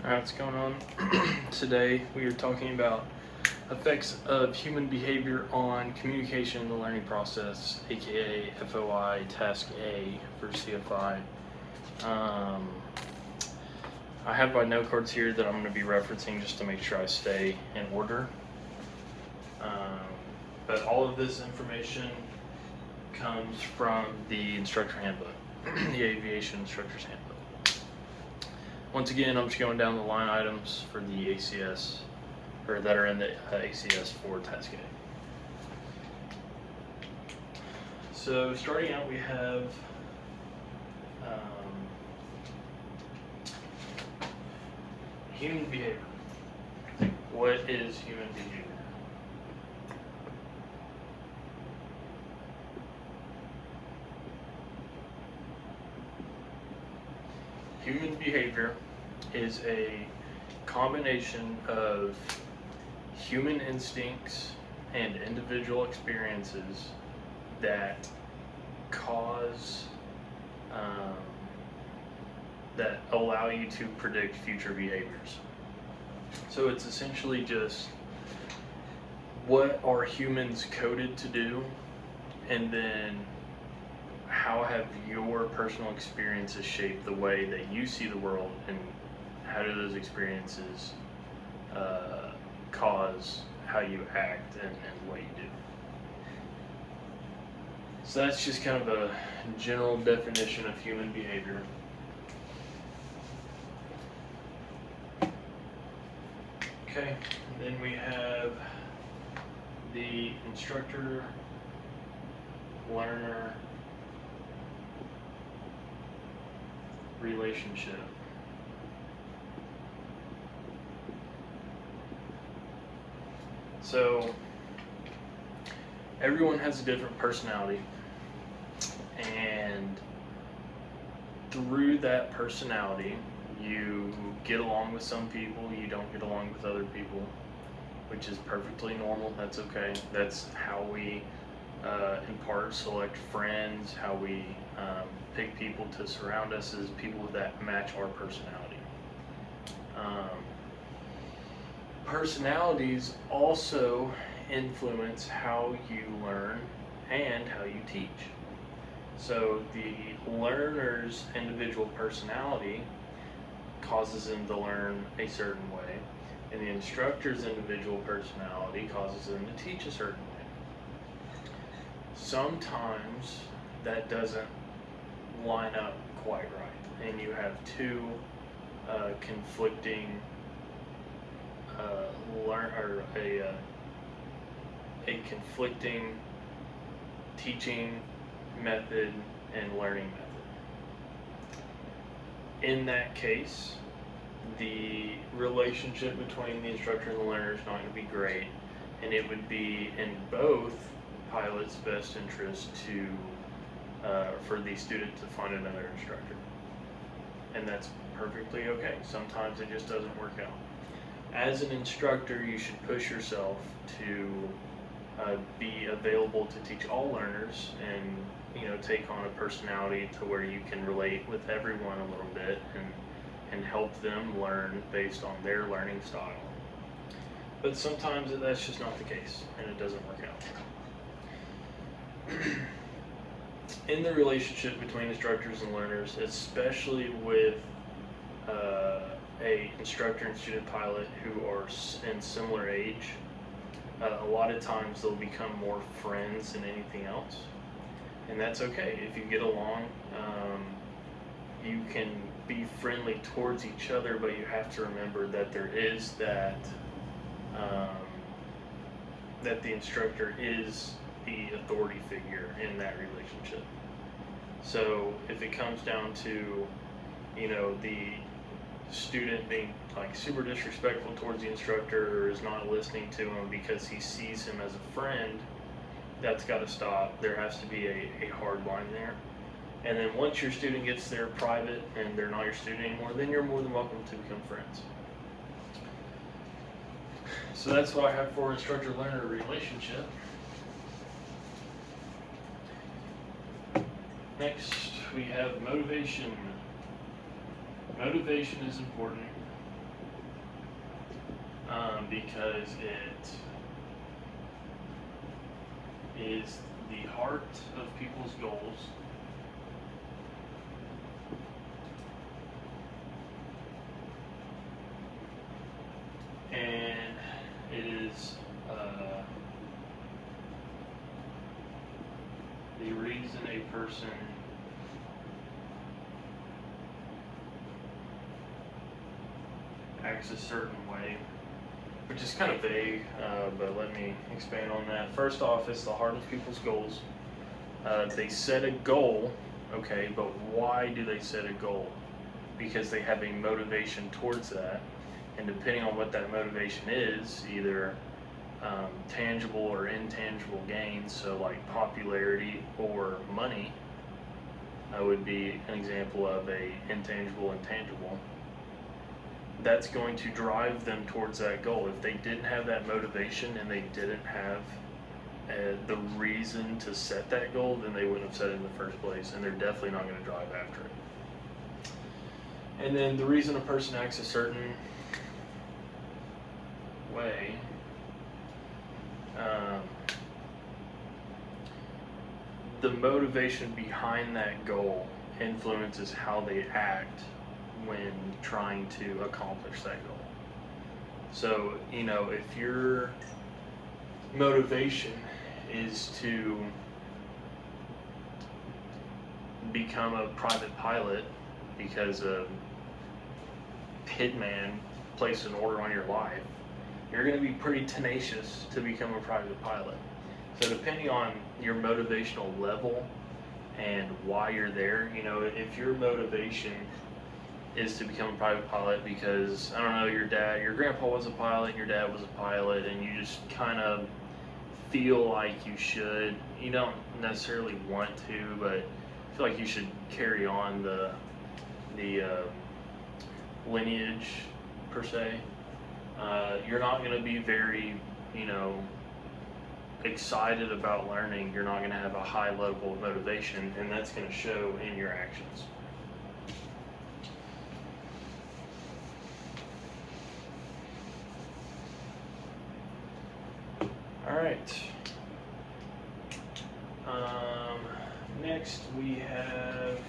Alright, what's going on? Today we are talking about effects of human behavior on communication in the learning process, aka FOI, Task A for CFI. I have my note cards here that I'm going to be referencing just to make sure I stay in order. But all of this information comes from the instructor handbook, the aviation instructor's handbook. Once again, I'm just going down the line items for the ACS, or that are in the ACS for Task A. So starting out, we have human behavior. What is human behavior? Human behavior is a combination of human instincts and individual experiences that that allow you to predict future behaviors. So it's essentially just what are humans coded to do, and then how have your personal experiences shaped the way that you see the world, and how do those experiences cause how you act and what you do. So that's just kind of a general definition of human behavior. Okay, and then we have the instructor-learner relationship. So everyone has a different personality, and through that personality you get along with some people, you don't get along with other people, which is perfectly normal. That's okay. That's how we in part select friends, how we pick people to surround us as people that match our personality. Personalities also influence how you learn and how you teach. So the learner's individual personality causes them to learn a certain way, and the instructor's individual personality causes them to teach a certain way. Sometimes that doesn't line up quite right, and you have two conflicting a conflicting teaching method and learning method. In that case, the relationship between the instructor and the learner is not going to be great, and it would be in both pilots' best interest to for the student to find another instructor, and that's perfectly okay. Sometimes it just doesn't work out. As an instructor, you should push yourself to be available to teach all learners, and take on a personality to where you can relate with everyone a little bit and help them learn based on their learning style. But sometimes that's just not the case, and it doesn't work out. In the relationship between instructors and learners, especially with a instructor and student pilot who are in similar age, a lot of times they'll become more friends than anything else, and that's okay. If you get along, you can be friendly towards each other, but you have to remember that there is that the instructor is the authority figure in that relationship. So if it comes down to the student being super disrespectful towards the instructor, or is not listening to him because he sees him as a friend, that's got to stop. There has to be a hard line there. And then once your student gets there private and they're not your student anymore, then you're more than welcome to become friends. So that's what I have for instructor-learner relationship. Next, we have motivation. Motivation is important. because it is the heart of people's goals. And it is the reason a person acts a certain way, which is kind of vague, but let me expand on that. First off, it's the heart of people's goals. They set a goal, okay, but why do they set a goal? Because they have a motivation towards that, and depending on what that motivation is, either tangible or intangible gains, so like popularity or money, would be an example of a intangible and tangible. That's going to drive them towards that goal. If they didn't have that motivation and they didn't have the reason to set that goal, then they wouldn't have set it in the first place, and they're definitely not going to drive after it. And then the reason a person acts a certain way, the motivation behind that goal influences how they act when trying to accomplish that goal. So, if your motivation is to become a private pilot because a hitman placed an order on your life, you're going to be pretty tenacious to become a private pilot. So depending on your motivational level and why you're there, if your motivation is to become a private pilot because, I don't know, your grandpa was a pilot and your dad was a pilot, and you just kind of feel like you should. You don't necessarily want to, but I feel like you should carry on the lineage per se. You're not going to be very, excited about learning. You're not going to have a high level of motivation, and that's going to show in your actions. All right. Next we have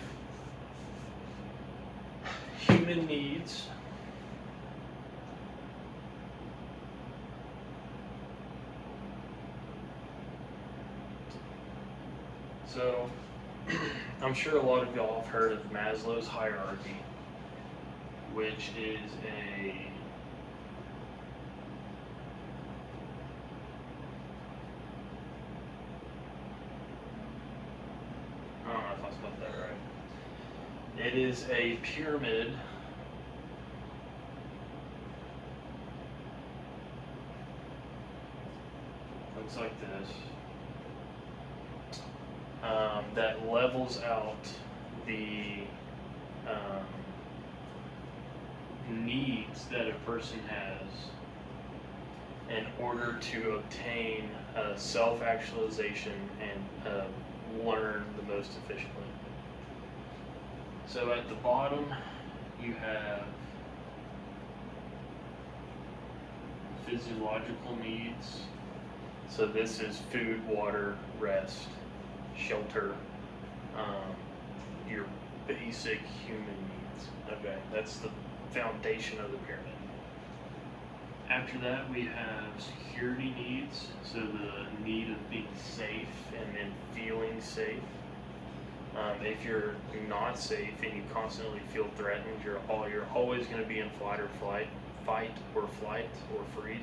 human needs. So, I'm sure a lot of y'all have heard of Maslow's hierarchy, which is a I don't know if I spelled that right. It is a pyramid looks like this. That levels out the needs that a person has in order to obtain self-actualization and learn the most efficiently. So at the bottom you have physiological needs. So this is food, water, rest, shelter, your basic human needs. Okay, that's the foundation of the pyramid. After that we have security needs, so the need of being safe and then feeling safe. If you're not safe and you constantly feel threatened, you're always going to be in fight or flight or freeze,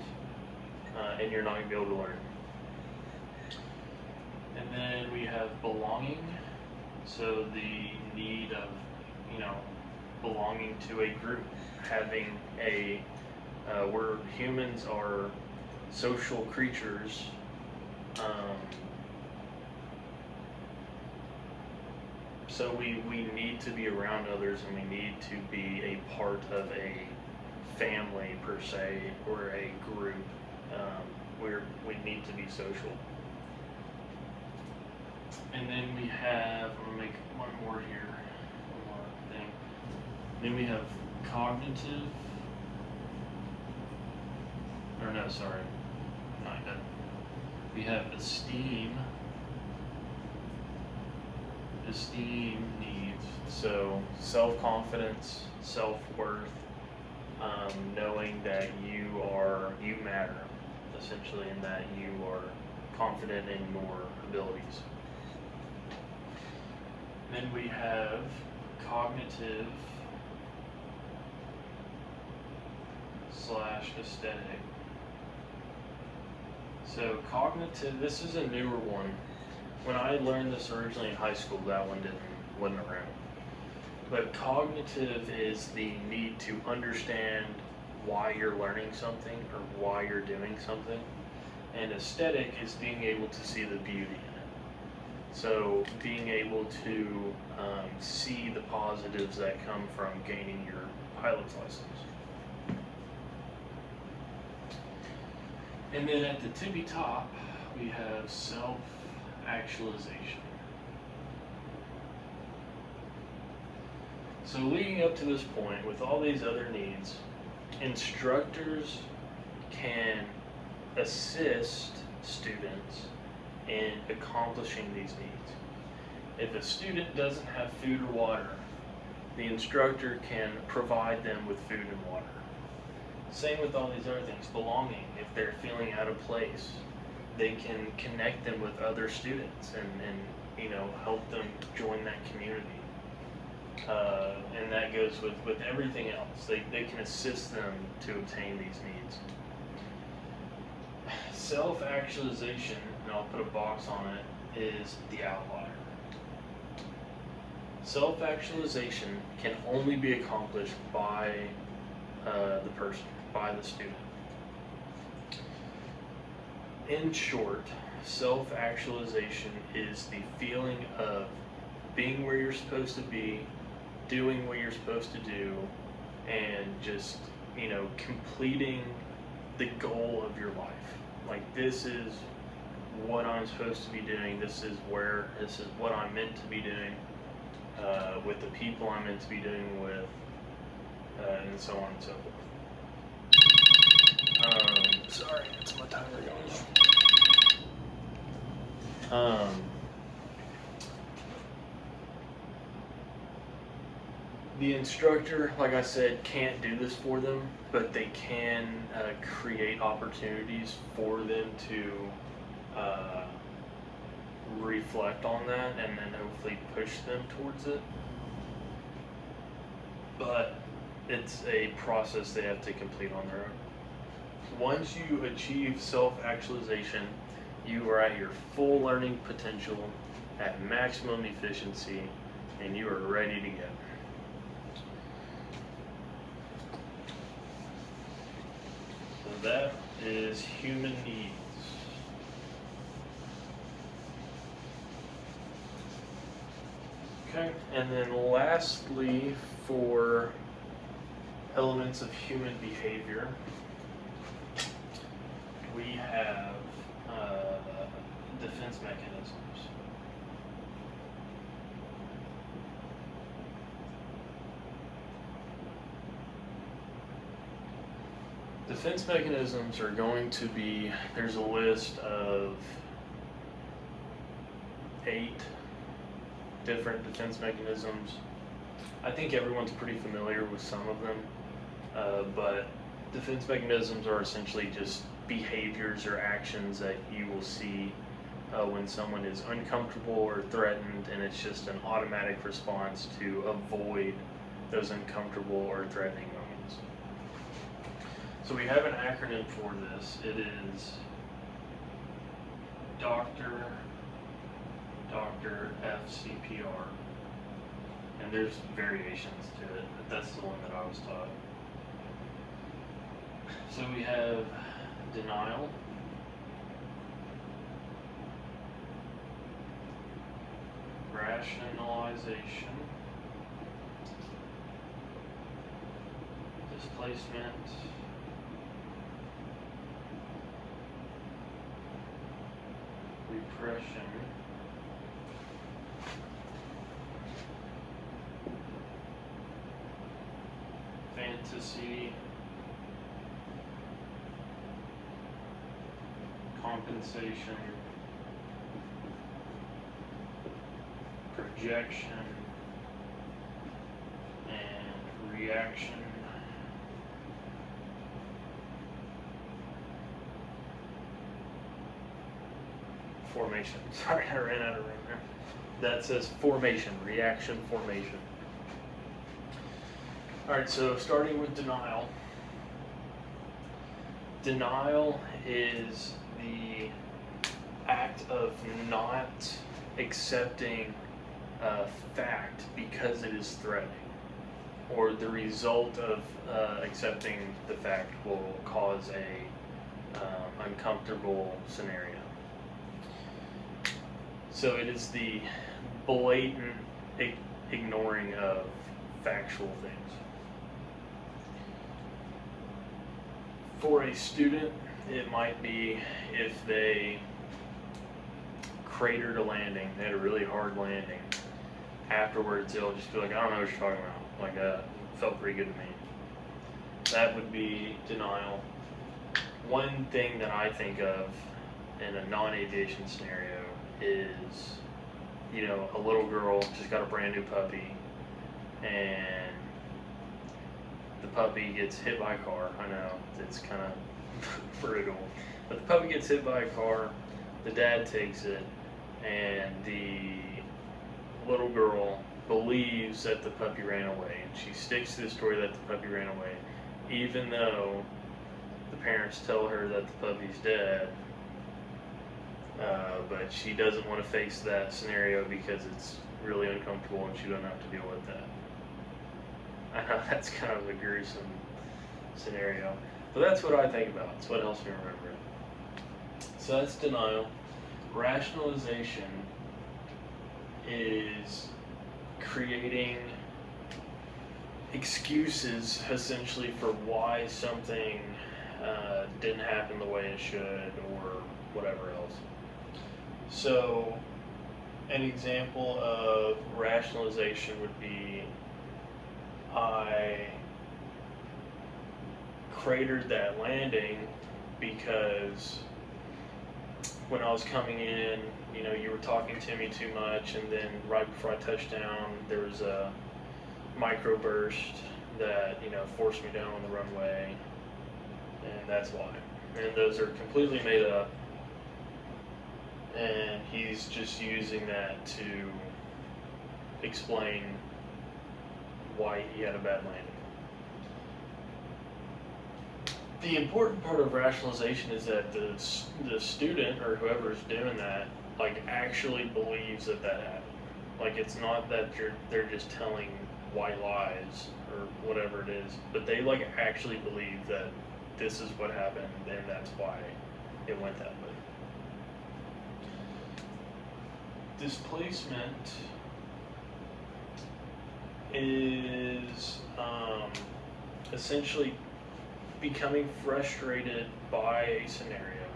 and you're not going to be able to learn. And then we have belonging, so the need of, belonging to a group, having where humans are social creatures, so we need to be around others, and we need to be a part of a family per se, or a group, where we need to be social. And then we have, I'm going to make one more here, one more thing. Then we have cognitive no, sorry, not yet. We have esteem needs, so self-confidence, self-worth, knowing that you matter, essentially, and that you are confident in your abilities. Then we have cognitive / aesthetic. So cognitive, this is a newer one. When I learned this originally in high school, that one wasn't around. But cognitive is the need to understand why you're learning something or why you're doing something. And aesthetic is being able to see the beauty in it. So being able to see the positives that come from gaining your pilot's license. And then at the tippy top, we have self-actualization. So leading up to this point, with all these other needs, instructors can assist students in accomplishing these needs. If a student doesn't have food or water, the instructor can provide them with food and water. Same with all these other things. Belonging, if they're feeling out of place, they can connect them with other students and help them join that community. And that goes with everything else. They can assist them to obtain these needs. Self-actualization, and I'll put a box on it, is the outlier. Self-actualization can only be accomplished by the person, by the student. In short, self-actualization is the feeling of being where you're supposed to be, doing what you're supposed to do, and just, completing the goal of your life. Like, this is what I'm supposed to be doing, this is what I'm meant to be doing, with the people I'm meant to be doing with, and so on and so forth. Sorry, it's my timer going off. The instructor, like I said, can't do this for them, but they can create opportunities for them to reflect on that and then hopefully push them towards it. But it's a process they have to complete on their own. Once you achieve self-actualization, you are at your full learning potential, at maximum efficiency, and you are ready to go. So that is human needs. Okay, and then lastly, for elements of human behavior, we have defense mechanisms. Defense mechanisms are going to be, there's a list of 8 different defense mechanisms. I think everyone's pretty familiar with some of them, but defense mechanisms are essentially just behaviors or actions that you will see when someone is uncomfortable or threatened, and it's just an automatic response to avoid those uncomfortable or threatening moments. So we have an acronym for this. It is Dr. FCPR. And there's variations to it, but that's the one that I was taught. So we have denial, rationalization, displacement, repression, fantasy, compensation, projection, and reaction. Formation. Sorry, I ran out of room there. That says formation, reaction, formation. Alright, so starting with denial. Denial is the act of not accepting a fact because it is threatening, or the result of accepting the fact will cause a uncomfortable scenario. So it is the blatant ignoring of factual things. For a student, it might be if they cratered a landing, they had a really hard landing. Afterwards, they'll just be like, I don't know what you're talking about. Like, it felt pretty good to me. That would be denial. One thing that I think of in a non-aviation scenario is, you know, a little girl just got a brand new puppy, and the puppy gets hit by a car. I know, it's kind of brutal. But the puppy gets hit by a car, the dad takes it, and the little girl believes that the puppy ran away. And she sticks to the story that the puppy ran away, even though the parents tell her that the puppy's dead. But she doesn't want to face that scenario because it's really uncomfortable and she doesn't have to deal with that. I know that's kind of a gruesome scenario, but that's what I think about. It's what helps me remember it. So that's denial. Rationalization is creating excuses essentially for why something didn't happen the way it should, or whatever else. So an example of rationalization would be, I cratered that landing because when I was coming in, you know, you were talking to me too much, and then right before I touched down, there was a microburst that, you know, forced me down on the runway, and that's why. And those are completely made up, and he's just using that to explain why he had a bad landing. The important part of rationalization is that the student or whoever's doing that, like, actually believes that happened. Like, it's not that they're just telling white lies or whatever it is, but they, like, actually believe that this is what happened and that's why it went that way. Displacement is essentially becoming frustrated by a scenario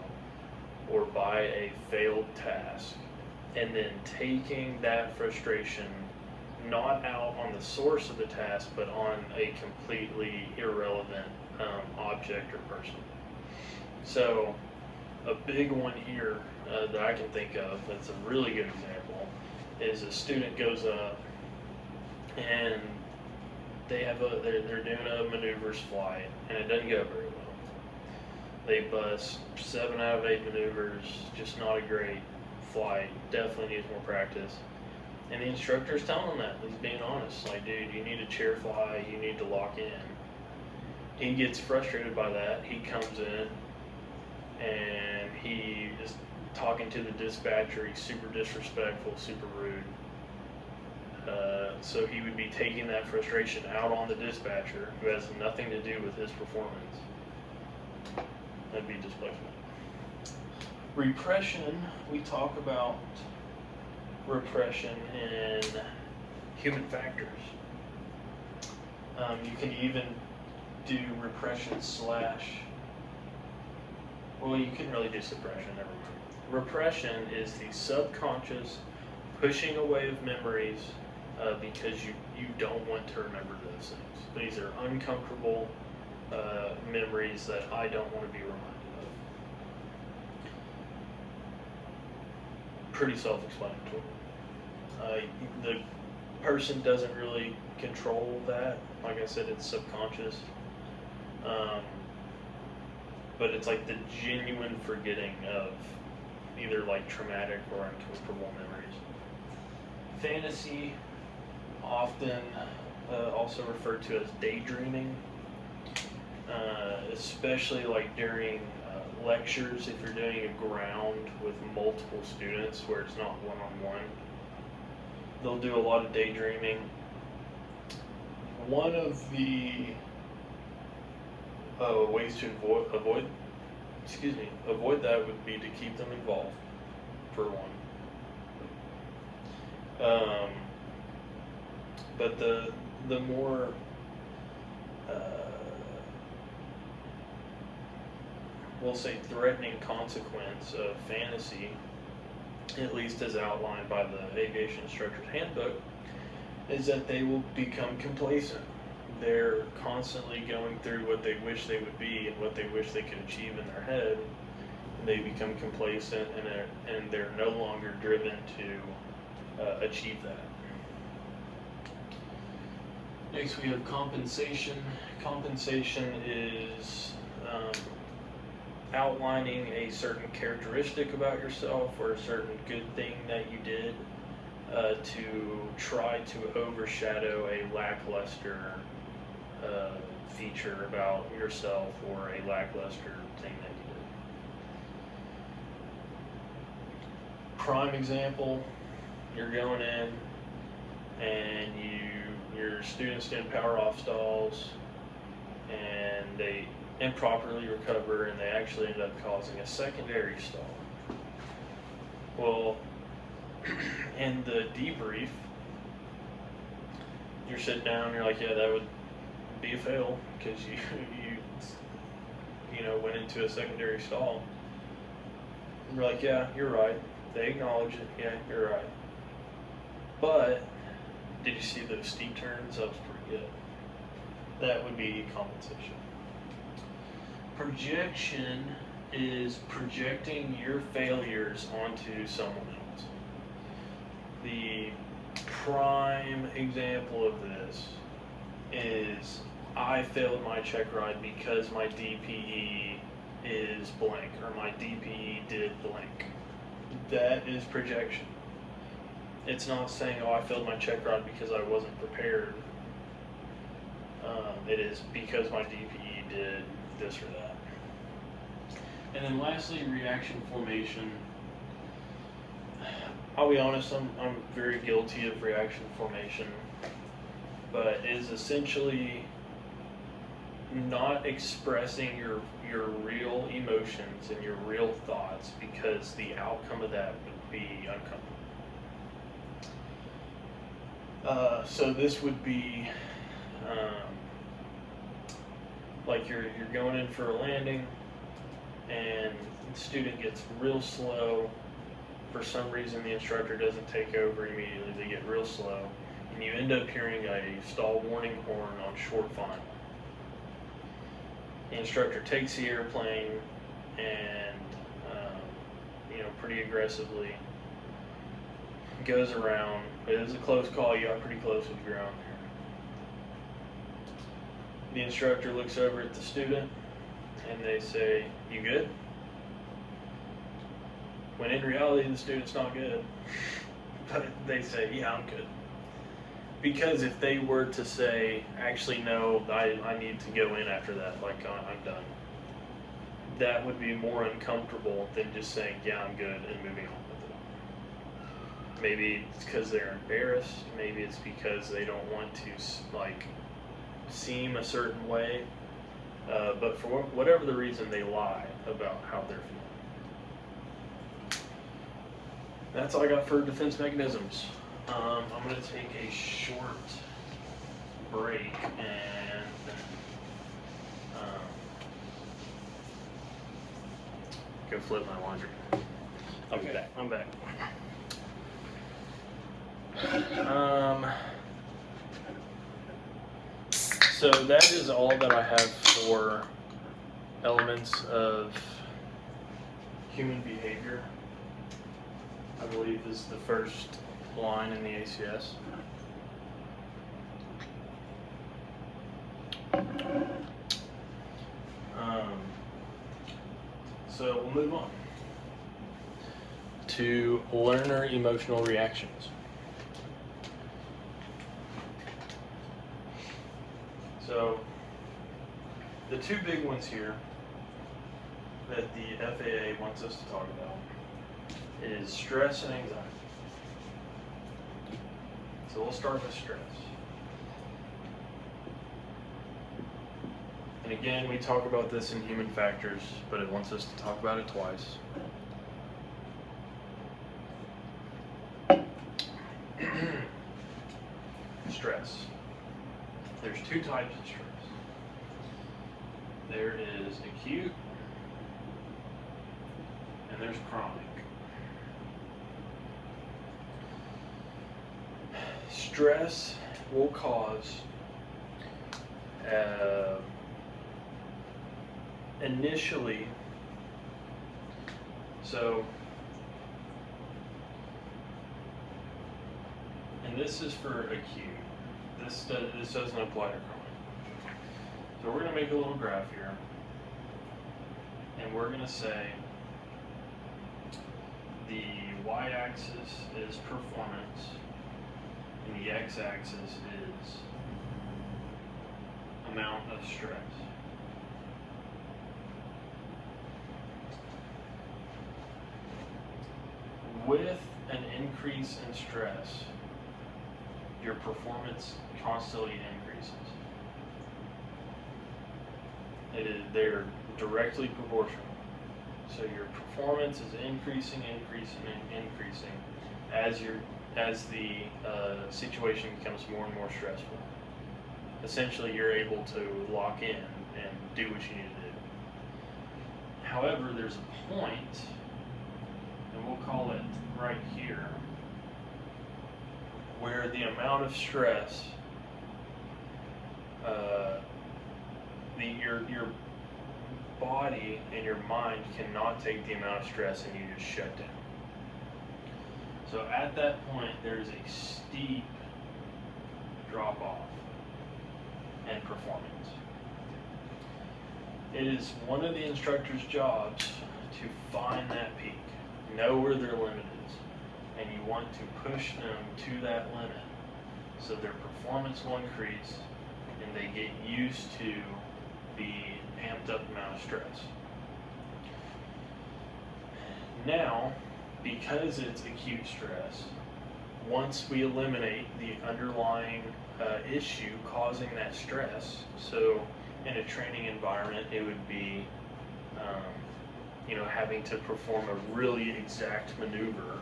or by a failed task, and then taking that frustration not out on the source of the task, but on a completely irrelevant object or person. So a big one here that I can think of that's a really good example is a student goes up and they're doing a maneuvers flight, and it doesn't go very well. They bust 7 out of 8 maneuvers, just not a great flight, definitely needs more practice. And the instructor's telling them that, he's being honest, like, dude, you need to chair fly, you need to lock in. He gets frustrated by that, he comes in, and he is talking to the dispatcher, he's super disrespectful, super rude. So he would be taking that frustration out on the dispatcher, who has nothing to do with his performance. That'd be displacement. Repression, we talk about repression in human factors. You can even do repression / well, you couldn't really do suppression, never mind. Repression is the subconscious pushing away of memories because you don't want to remember those things. These are uncomfortable memories that I don't want to be reminded pretty self-explanatory. The person doesn't really control that. Like I said, it's subconscious. But it's like the genuine forgetting of either like traumatic or uncomfortable memories. Fantasy, often also referred to as daydreaming, especially like during lectures, if you're doing a ground with multiple students where it's not one-on-one. They'll do a lot of daydreaming. One of the ways to avoid that would be to keep them involved, for one. But the more we'll say threatening consequence of fantasy, at least as outlined by the Aviation Instructor's Handbook, is that they will become complacent. They're constantly going through what they wish they would be and what they wish they could achieve in their head. And they become complacent, and they're no longer driven to achieve that. Next, we have compensation. Compensation is outlining a certain characteristic about yourself or a certain good thing that you did to try to overshadow a lackluster feature about yourself or a lackluster thing that you did. Prime example, you're going in and your students didn't power off stalls and they improperly recover and they actually end up causing a secondary stall. Well, in the debrief, you're sitting down, you're like, yeah, that would be a fail because you went into a secondary stall. And you're like, yeah, you're right. They acknowledge it. Yeah, you're right. But did you see those steep turns? That was pretty good. That would be compensation. Projection is projecting your failures onto someone else. The prime example of this is I failed my check ride because my DPE is blank, or my DPE did blank. That is projection. It's not saying, oh, I failed my check ride because I wasn't prepared. It is because my DPE did this or that. And then lastly, reaction formation. I'll be honest, I'm very guilty of reaction formation, but it is essentially not expressing your real emotions and your real thoughts because the outcome of that would be uncomfortable. So this would be like you're going in for a landing and the student gets real slow. For some reason the instructor doesn't take over immediately, they get real slow, and you end up hearing a stall warning horn on short final. The instructor takes the airplane and pretty aggressively goes around. It was a close call, you got pretty close with the ground there. The instructor looks over at the student and they say, "You good?" When in reality the student's not good. But they say, "Yeah, I'm good." Because if they were to say, "Actually no, I need to go in after that, like I'm done," that would be more uncomfortable than just saying, "Yeah, I'm good," and moving on with it. Maybe it's because they're embarrassed. Maybe it's because they don't want to seem a certain way. But for whatever the reason, they lie about how they're feeling. That's all I got for defense mechanisms. I'm going to take a short break and go flip my laundry. I'll be back. I'm back. So that is all that I have for elements of human behavior. I believe is the first line in the ACS. So we'll move on to learner emotional reactions. So the two big ones here that the FAA wants us to talk about is stress and anxiety. So we'll start with stress. And again, we talk about this in human factors, but it wants us to talk about it twice. Stress. There's two types of stress. There is acute, and there's chronic. Stress will cause initially, and this is for acute. This doesn't apply to chronic. So we're going to make a little graph here, and we're going to say the y-axis is performance, and the x-axis is amount of stress. With an increase in stress, your performance constantly increases. They're directly proportional. So your performance is increasing as the situation becomes more and more stressful. Essentially, you're able to lock in and do what you need to do. However, there's a point, and we'll call it right here, where the amount of stress, your body and your mind cannot take the amount of stress, and you just shut down. So at that point, there's a steep drop off in performance. It is one of the instructor's jobs to find that peak, know where their limit is, and you want to push them to that limit so their performance will increase and they get used to the amped up amount of stress. Now, because it's acute stress, once we eliminate the underlying issue causing that stress, so in a training environment, it would be having to perform a really exact maneuver,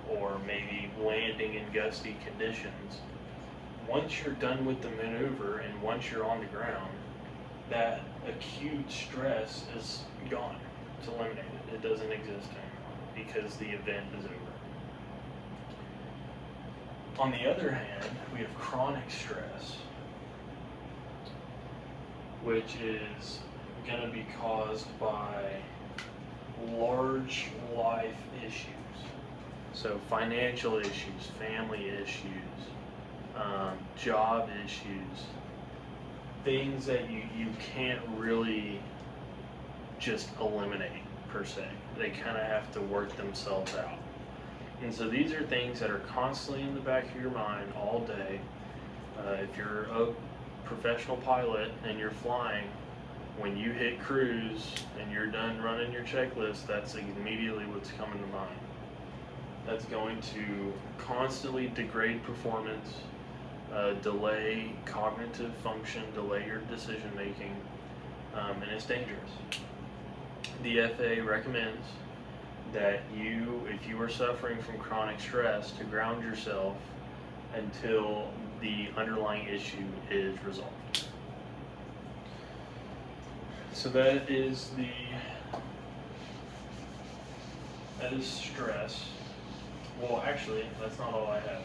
or maybe landing in gusty conditions. Once you're done with the maneuver and once you're on the ground, that acute stress is gone. It's eliminated. It doesn't exist anymore because the event is over. On the other hand, we have chronic stress, which is going to be caused by large life issues. So financial issues, family issues, job issues, things that you can't really just eliminate per se. They kind of have to work themselves out. And so these are things that are constantly in the back of your mind all day. If you're a professional pilot and you're flying, when you hit cruise and you're done running your checklist, that's immediately what's coming to mind. That's going to constantly degrade performance, delay cognitive function, delay your decision making, and it's dangerous. The FAA recommends that if you are suffering from chronic stress, to ground yourself until the underlying issue is resolved. So that is stress. Well, actually, that's not all I have.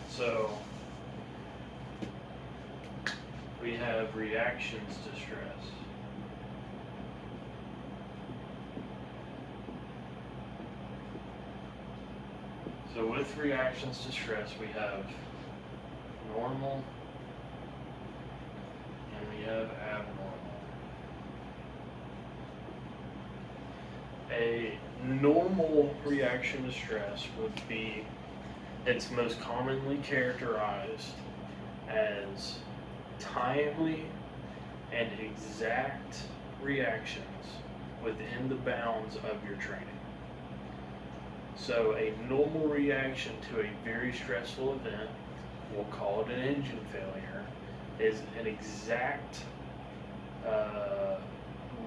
So we have reactions to stress. So with reactions to stress, we have normal and we have abnormal. A normal reaction to stress would be, it's most commonly characterized as timely and exact reactions within the bounds of your training. So a normal reaction to a very stressful event, we'll call it an engine failure, is an exact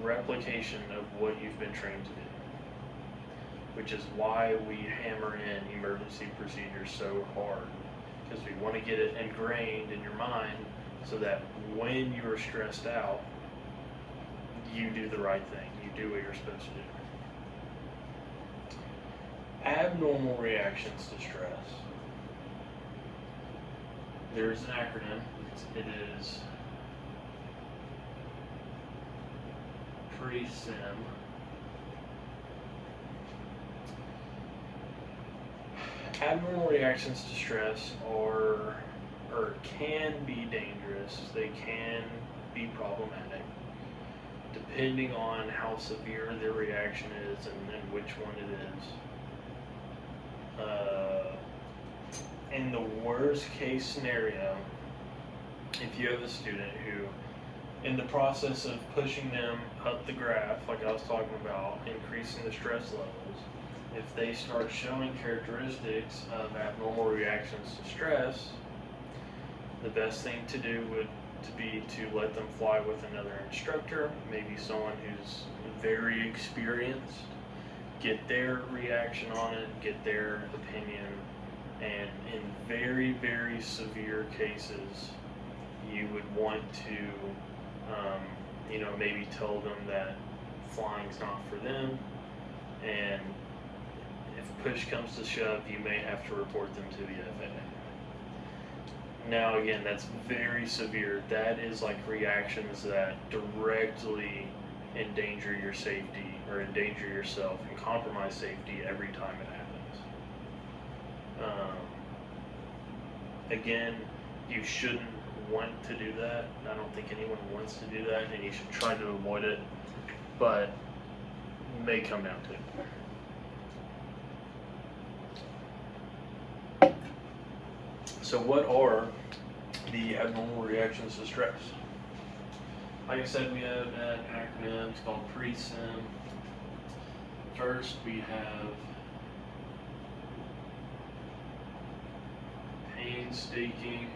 replication of what you've been trained to do. Which is why we hammer in emergency procedures so hard, because we want to get it ingrained in your mind so that when you're stressed out, you do the right thing. You do what you're supposed to do. Abnormal reactions to stress. There's an acronym. It is pre-sim. Abnormal reactions to stress are, or can be dangerous. They can be problematic, depending on how severe their reaction is and which one it is. In the worst case scenario, if you have a student who, in the process of pushing them up the graph, like I was talking about, increasing the stress levels, if they start showing characteristics of abnormal reactions to stress, the best thing to do would be to let them fly with another instructor, maybe someone who's very experienced, get their reaction on it, get their opinion, and in very, very severe cases, you would want to, maybe tell them that flying's not for them, and if push comes to shove, you may have to report them to the FAA. Now again, that's very severe. That is like reactions that directly endanger your safety or endanger yourself and compromise safety every time it happens. Again, you shouldn't want to do that. I don't think anyone wants to do that, and you should try to avoid it, but it may come down to it. So what are the abnormal reactions to stress? Like I said, we have an acronym. It's called pre-sim. First, we have painstaking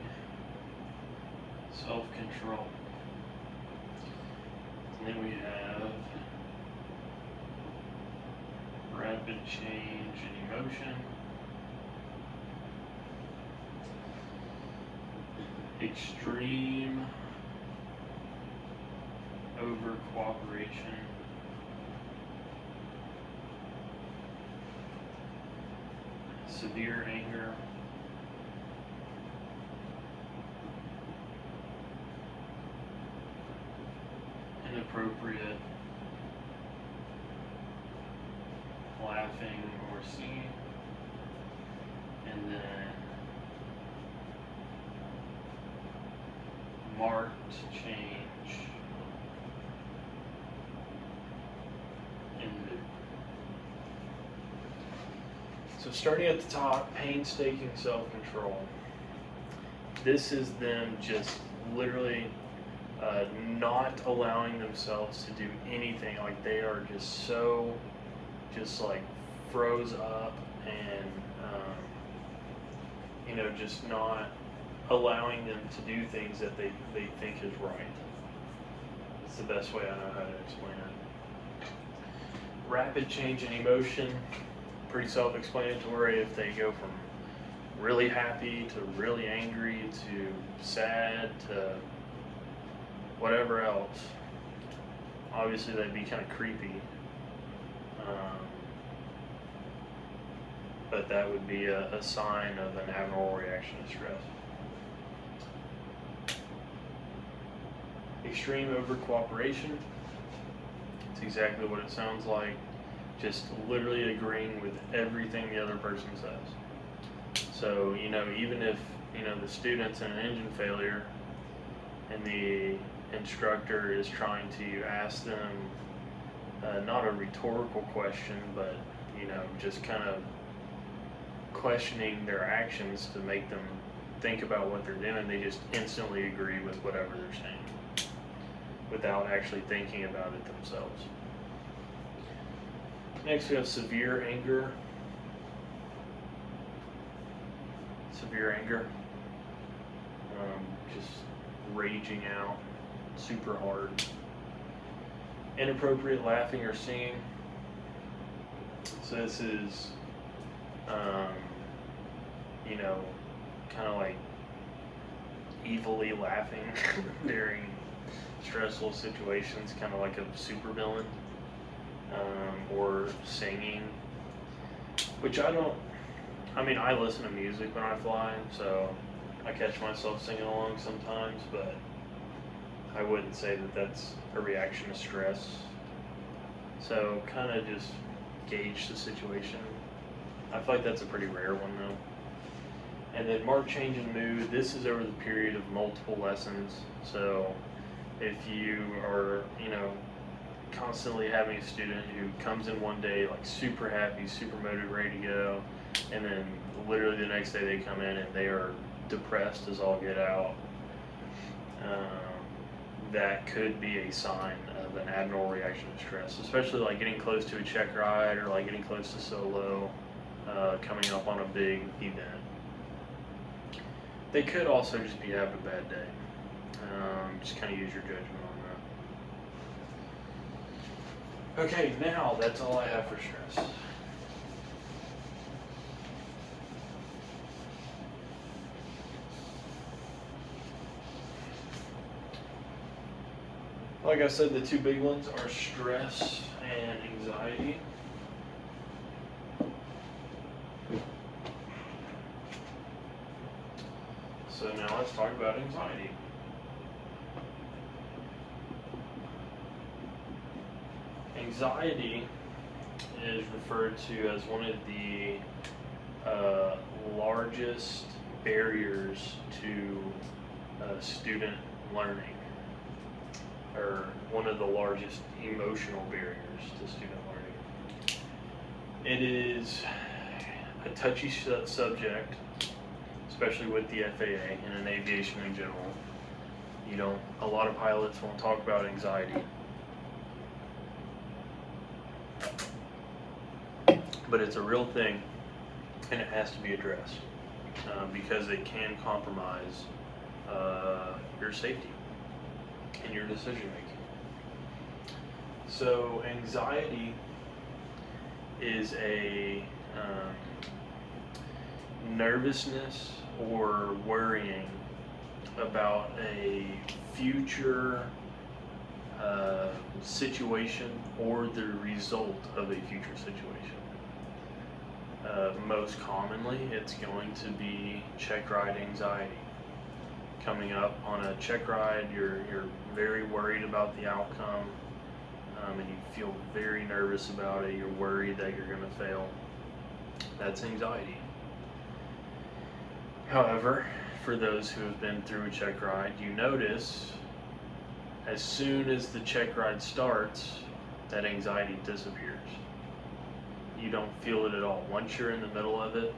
self-control. And then we have rapid change in emotion. Extreme over cooperation. Severe anger. Inappropriate laughing or singing. And then marked change in mood. So starting at the top, painstaking self-control. This is them just literally not allowing themselves to do anything. Like they are just so, just like froze up and, just not allowing them to do things that they think is right. It's the best way I know how to explain it. Rapid change in emotion, pretty self-explanatory. If they go from really happy to really angry to sad to whatever else, obviously that'd be kind of creepy. But that would be a sign of an abnormal reaction to stress. Extreme over cooperation. It's exactly what it sounds like. Just literally agreeing with everything the other person says. So, even if, the student's in an engine failure and the instructor is trying to ask them not a rhetorical question, but, just kind of questioning their actions to make them think about what they're doing, they just instantly agree with whatever they're saying without actually thinking about it themselves. Next, we have severe anger. Severe anger. Just raging out super hard. Inappropriate laughing or singing. So this is, kind of like evilly laughing during stressful situations, kind of like a supervillain, or singing, which I listen to music when I fly, so I catch myself singing along sometimes, but I wouldn't say that that's a reaction to stress. So kind of just gauge the situation. I feel like that's a pretty rare one though. And then marked change in mood. This is over the period of multiple lessons. So if you are, constantly having a student who comes in one day like super happy, super motivated, ready to go, and then literally the next day they come in and they are depressed as all get out, that could be a sign of an abnormal reaction to stress, especially like getting close to a check ride or like getting close to solo, coming up on a big event. They could also just be having a bad day. Just kind of use your judgment on that. Okay, now that's all I have for stress. Like I said, the two big ones are stress and anxiety. So now let's talk about anxiety. Anxiety is referred to as one of the largest barriers to student learning, or one of the largest emotional barriers to student learning. It is a touchy subject, especially with the FAA and in aviation in general. A lot of pilots won't talk about anxiety. But it's a real thing, and it has to be addressed because it can compromise your safety and your decision making. So anxiety is a nervousness or worrying about a future situation or the result of a future situation. Most commonly, it's going to be check ride anxiety. Coming up on a check ride, you're very worried about the outcome, and you feel very nervous about it. You're worried that you're going to fail. That's anxiety. However, for those who have been through a check ride, you notice as soon as the check ride starts, that anxiety disappears. You don't feel it at all. Once you're in the middle of it,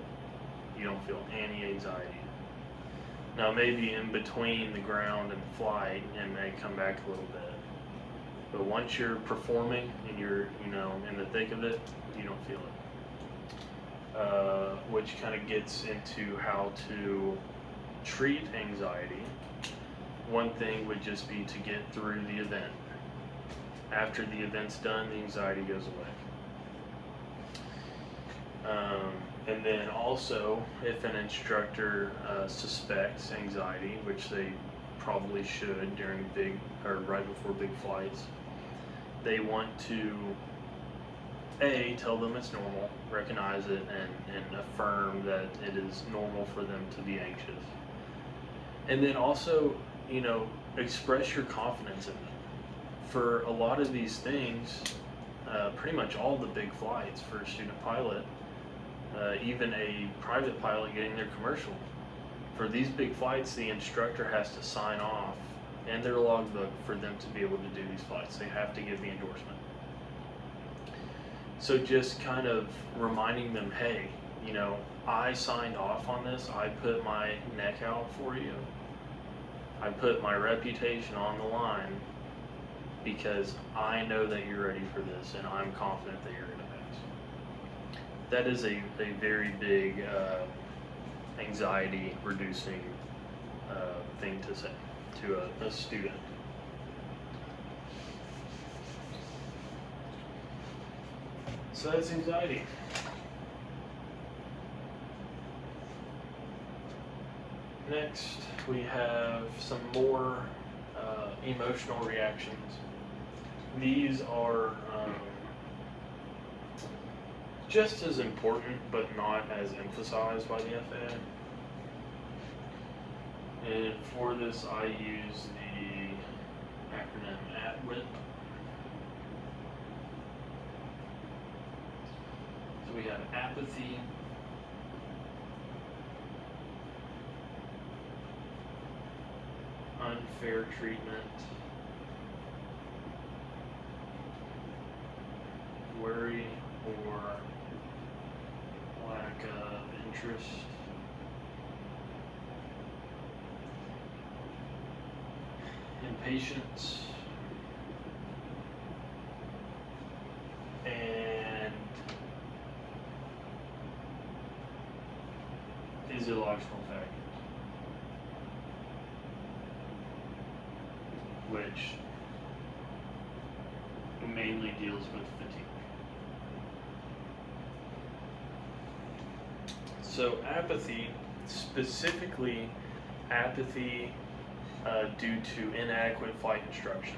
you don't feel any anxiety. Now maybe in between the ground and the flight, it may come back a little bit. But once you're performing and you're, in the thick of it, you don't feel it. Which kind of gets into how to treat anxiety. One thing would just be to get through the event. After the event's done, the anxiety goes away. And then also, if an instructor suspects anxiety, which they probably should during big or right before big flights, they want to tell them it's normal, recognize it, and affirm that it is normal for them to be anxious. And then also, express your confidence in them. For a lot of these things, pretty much all the big flights for a student pilot, even a private pilot getting their commercial. For these big flights, the instructor has to sign off in their logbook for them to be able to do these flights. They have to give the endorsement. So just kind of reminding them, hey, you know, I signed off on this. I put my neck out for you. I put my reputation on the line because I know that you're ready for this, and I'm confident that you're going to pass. That is a very big anxiety reducing thing to say to a student. So that's anxiety. Next, we have some more emotional reactions. These are just as important, but not as emphasized by the FAA. And for this, I use the acronym ATWIT. So we have apathy, unfair treatment, worry or lack of interest, impatience, and physiological factors, which mainly deals with fatigue. So apathy, specifically apathy due to inadequate flight instruction.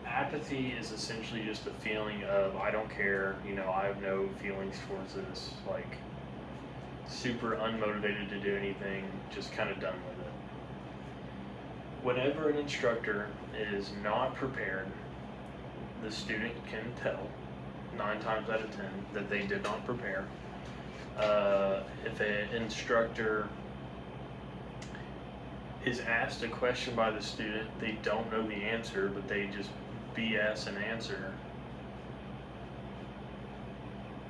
Apathy is essentially just a feeling of, I don't care, you know, I have no feelings towards this, like super unmotivated to do anything, just kind of done with it. Whenever an instructor is not prepared, the student can tell 9 times out of 10 that they did not prepare. If an instructor is asked a question by the student, they don't know the answer, but they just BS an answer,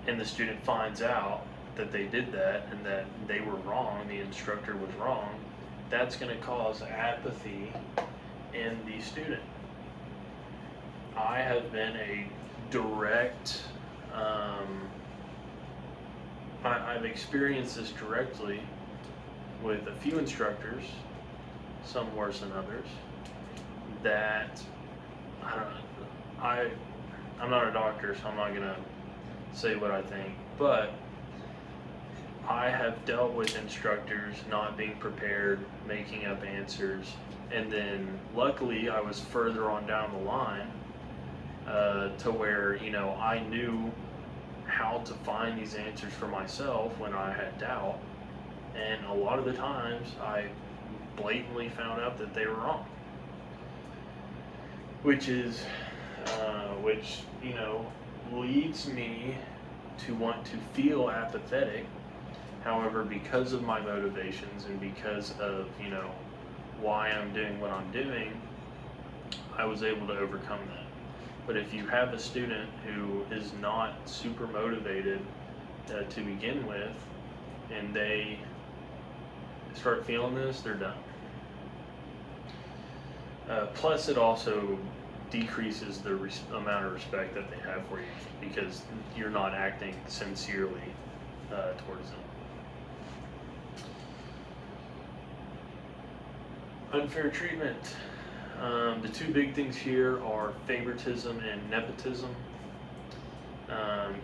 and the student finds out that they did that and that they were wrong, the instructor was wrong, that's going to cause apathy in the student. I have been a direct, I've experienced this directly with a few instructors, some worse than others, that I'm not a doctor, so I'm not gonna say what I think, but I have dealt with instructors not being prepared, making up answers, and then luckily I was further on down the line to where, you know, I knew how to find these answers for myself when I had doubt, and a lot of the times I blatantly found out that they were wrong, which you know, leads me to want to feel apathetic. However, because of my motivations and because of, you know, why I'm doing what I'm doing, I was able to overcome that. But if you have a student who is not super motivated to begin with, and they start feeling this, they're done. Plus, it also decreases the amount of respect that they have for you because you're not acting sincerely towards them. Unfair treatment. The two big things here are favoritism and nepotism.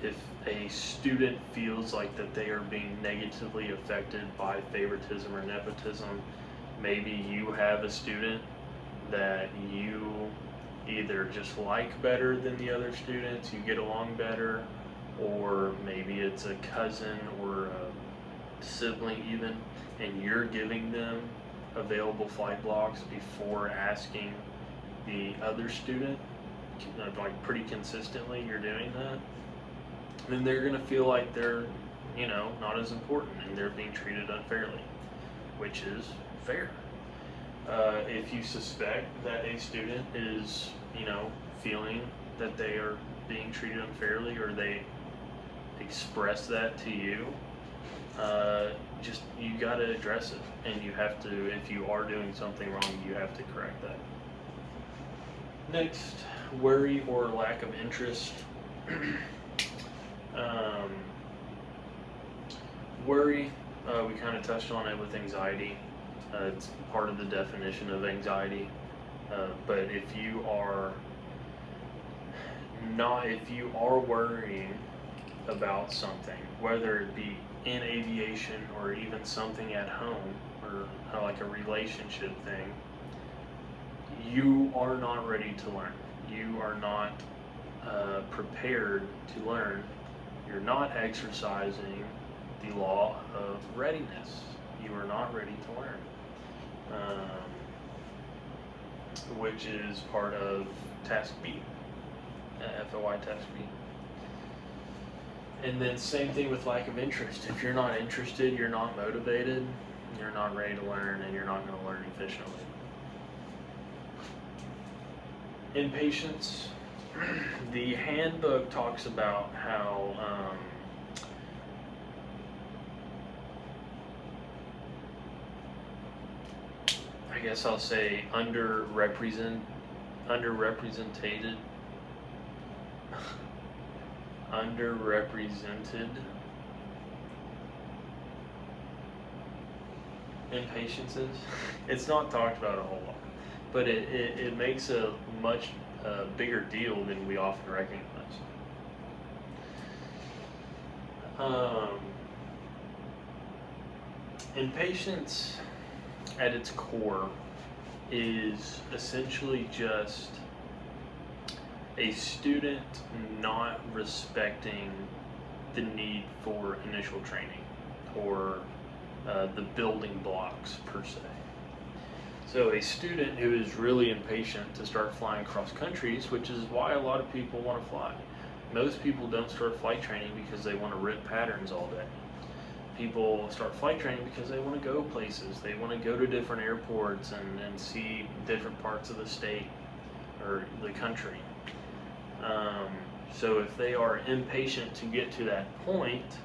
If a student feels like that they are being negatively affected by favoritism or nepotism, maybe you have a student that you either just like better than the other students, you get along better, or maybe it's a cousin or a sibling even, and you're giving them available flight blocks before asking the other student, like pretty consistently you're doing that, then they're going to feel like they're, not as important and they're being treated unfairly, which is fair. If you suspect that a student is, feeling that they are being treated unfairly, or they express that to you, you got to address it, and you have to, if you are doing something wrong, you have to correct that. Next, worry or lack of interest. Worry, we kind of touched on it with anxiety. It's part of the definition of anxiety. But if you are worrying about something, whether it be in aviation or even something at home, or like a relationship thing, you are not ready to learn. You are not prepared to learn. You're not exercising the law of readiness. You are not ready to learn, which is part of task B, FOI task B. And then same thing with lack of interest. If you're not interested, you're not motivated, you're not ready to learn, and you're not going to learn efficiently. Impatience. The handbook talks about how I guess I'll say underrepresented impatiences. It's not talked about a whole lot, but it makes a much bigger deal than we often recognize. Impatience at its core is essentially just a student not respecting the need for initial training, or the building blocks per se. So a student who is really impatient to start flying cross countries, which is why a lot of people want to fly. Most people don't start flight training because they want to rip patterns all day. People start flight training because they want to go places. They want to go to different airports and see different parts of the state or the country. So if they are impatient to get to that point,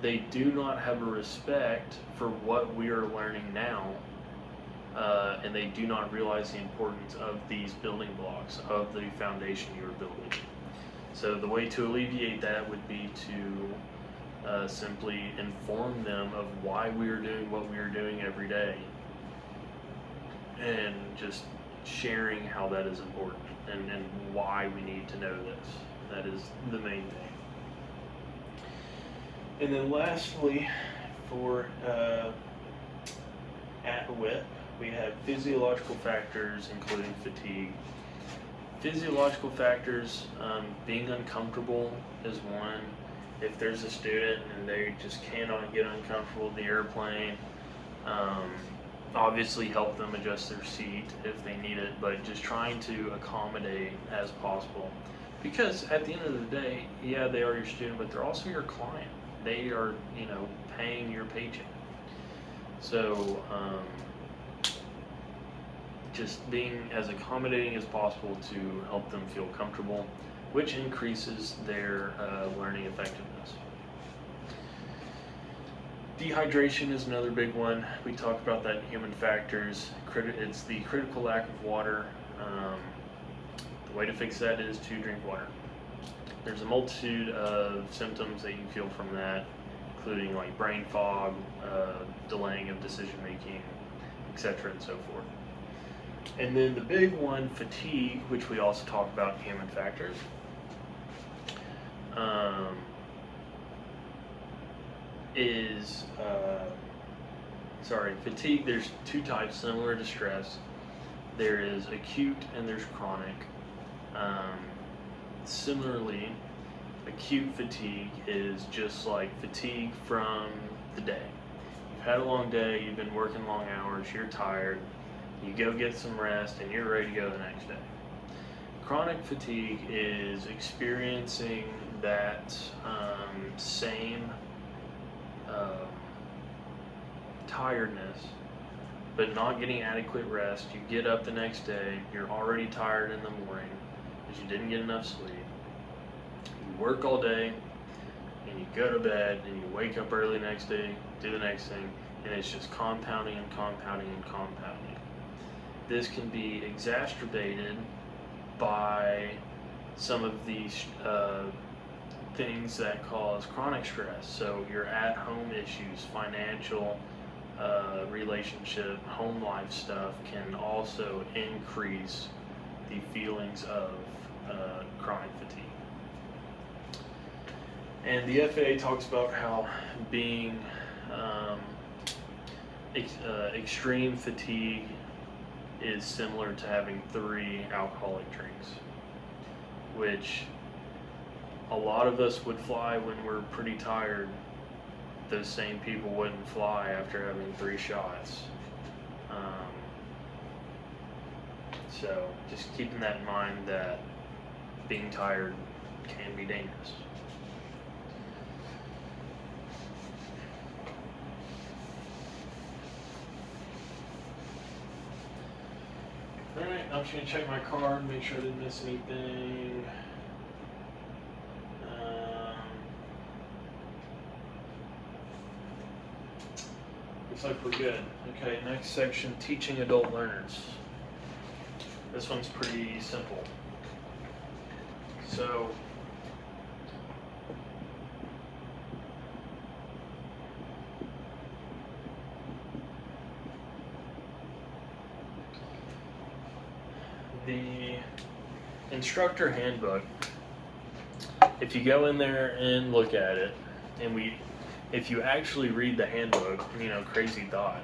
they do not have a respect for what we are learning now, and they do not realize the importance of these building blocks, of the foundation you are building. So the way to alleviate that would be to simply inform them of why we are doing what we are doing every day, and just sharing how that is important and why we need to know this. That is the main thing. And then lastly, for at WIP, we have physiological factors, including fatigue. Physiological factors, being uncomfortable is one. If there's a student and they just cannot get uncomfortable in the airplane, obviously help them adjust their seat if they need it, but just trying to accommodate as possible. Because at the end of the day, yeah, they are your student, but they're also your client. They are, paying your paycheck. So, just being as accommodating as possible to help them feel comfortable, which increases their learning effectiveness. Dehydration is another big one. We talked about that in human factors. It's the critical lack of water. The way to fix that is to drink water. There's a multitude of symptoms that you feel from that, including like brain fog, delaying of decision making, etc. and so forth. And then the big one, fatigue, which we also talk about in human factors. Fatigue, there's two types similar to stress. There is acute and there's chronic. Similarly, acute fatigue is just like fatigue from the day. You've had a long day, you've been working long hours, you're tired, you go get some rest and you're ready to go the next day. Chronic fatigue is experiencing that same um, tiredness, but not getting adequate rest. You get up the next day, you're already tired in the morning because you didn't get enough sleep. You work all day, and you go to bed, and you wake up early next day, do the next thing, and it's just compounding and compounding and compounding. This can be exacerbated by some of these things that cause chronic stress. So your at-home issues, financial, relationship, home life stuff can also increase the feelings of chronic fatigue. And the FAA talks about how being extreme fatigue is similar to having 3 alcoholic drinks, which a lot of us would fly when we're pretty tired. Those same people wouldn't fly after having 3 shots. So just keeping that in mind, that being tired can be dangerous. Alright, I'm just going to check my card, make sure I didn't miss anything. Looks like we're good. Okay, next section, teaching adult learners. This one's pretty simple. So, the instructor handbook, if you go in there and look at it, and if you actually read the handbook, crazy thought.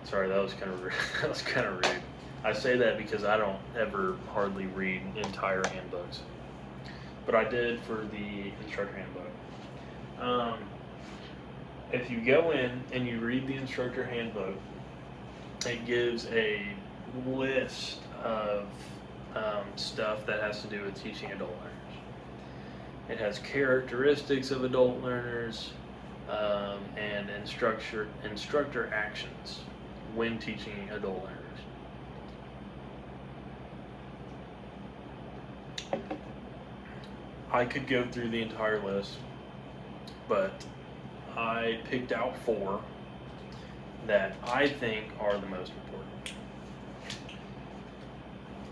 Sorry, that was kind of rude. That was kind of rude. I say that because I don't ever hardly read entire handbooks, but I did for the instructor handbook. If you go in and you read the instructor handbook, it gives a list of stuff that has to do with teaching adult learners. It has characteristics of adult learners and instructor actions when teaching adult learners. I could go through the entire list, but I picked out 4 that I think are the most important,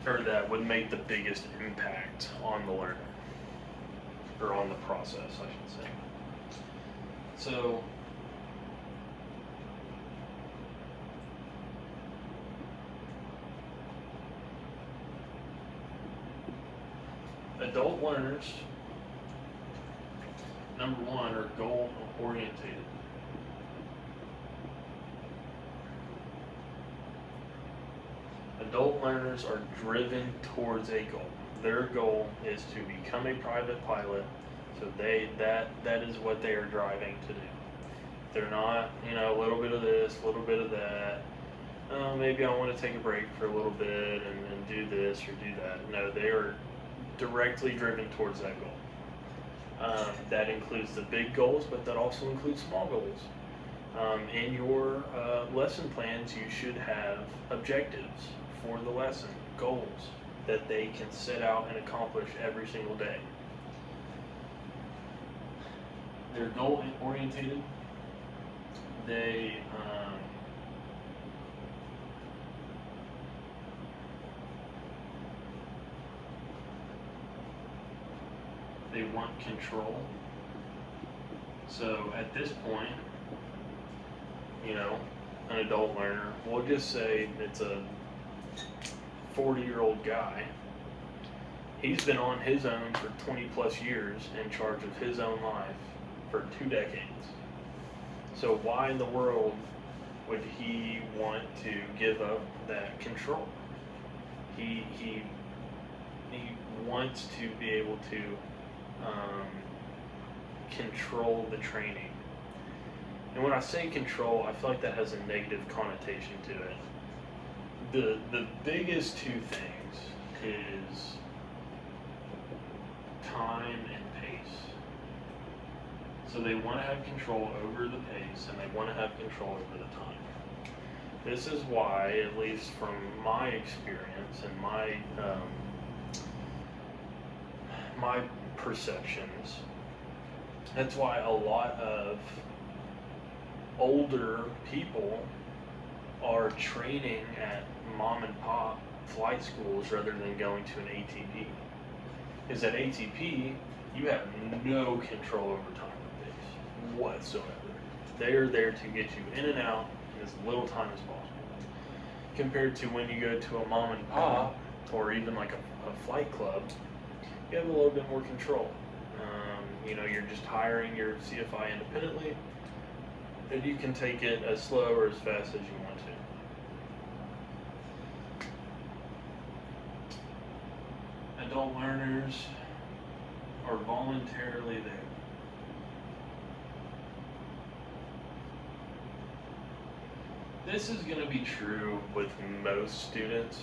or that would make the biggest impact on the learner, or on the process, I should say. So, adult learners, number 1, are goal oriented. Adult learners are driven towards a goal. Their goal is to become a private pilot, so that is what they are driving to do. They're not, a little bit of this, a little bit of that. Maybe I want to take a break for a little bit and do this or do that. No, they are directly driven towards that goal. That includes the big goals, but that also includes small goals. In your lesson plans, you should have objectives for the lesson, goals that they can set out and accomplish every single day. They're goal orientated. They want control. So at this point, an adult learner, we'll just say it's a 40-year-old guy. He's been on his own for 20 plus years, in charge of his own life for 2 decades. So why in the world would he want to give up that control? He wants to be able to control the training. And when I say control, I feel like that has a negative connotation to it. The biggest 2 things is time and pace. So they want to have control over the pace, and they want to have control over the time. This is why, at least from my experience and my perceptions, that's why a lot of older people are training at mom and pop flight schools rather than going to an ATP. Because at ATP, you have no control over time and pace whatsoever. They are there to get you in and out in as little time as possible. Compared to when you go to a mom and pop, or even like a flight club, you have a little bit more control. You're just hiring your CFI independently, and you can take it as slow or as fast as you want to. Adult learners are voluntarily there. This is going to be true with most students.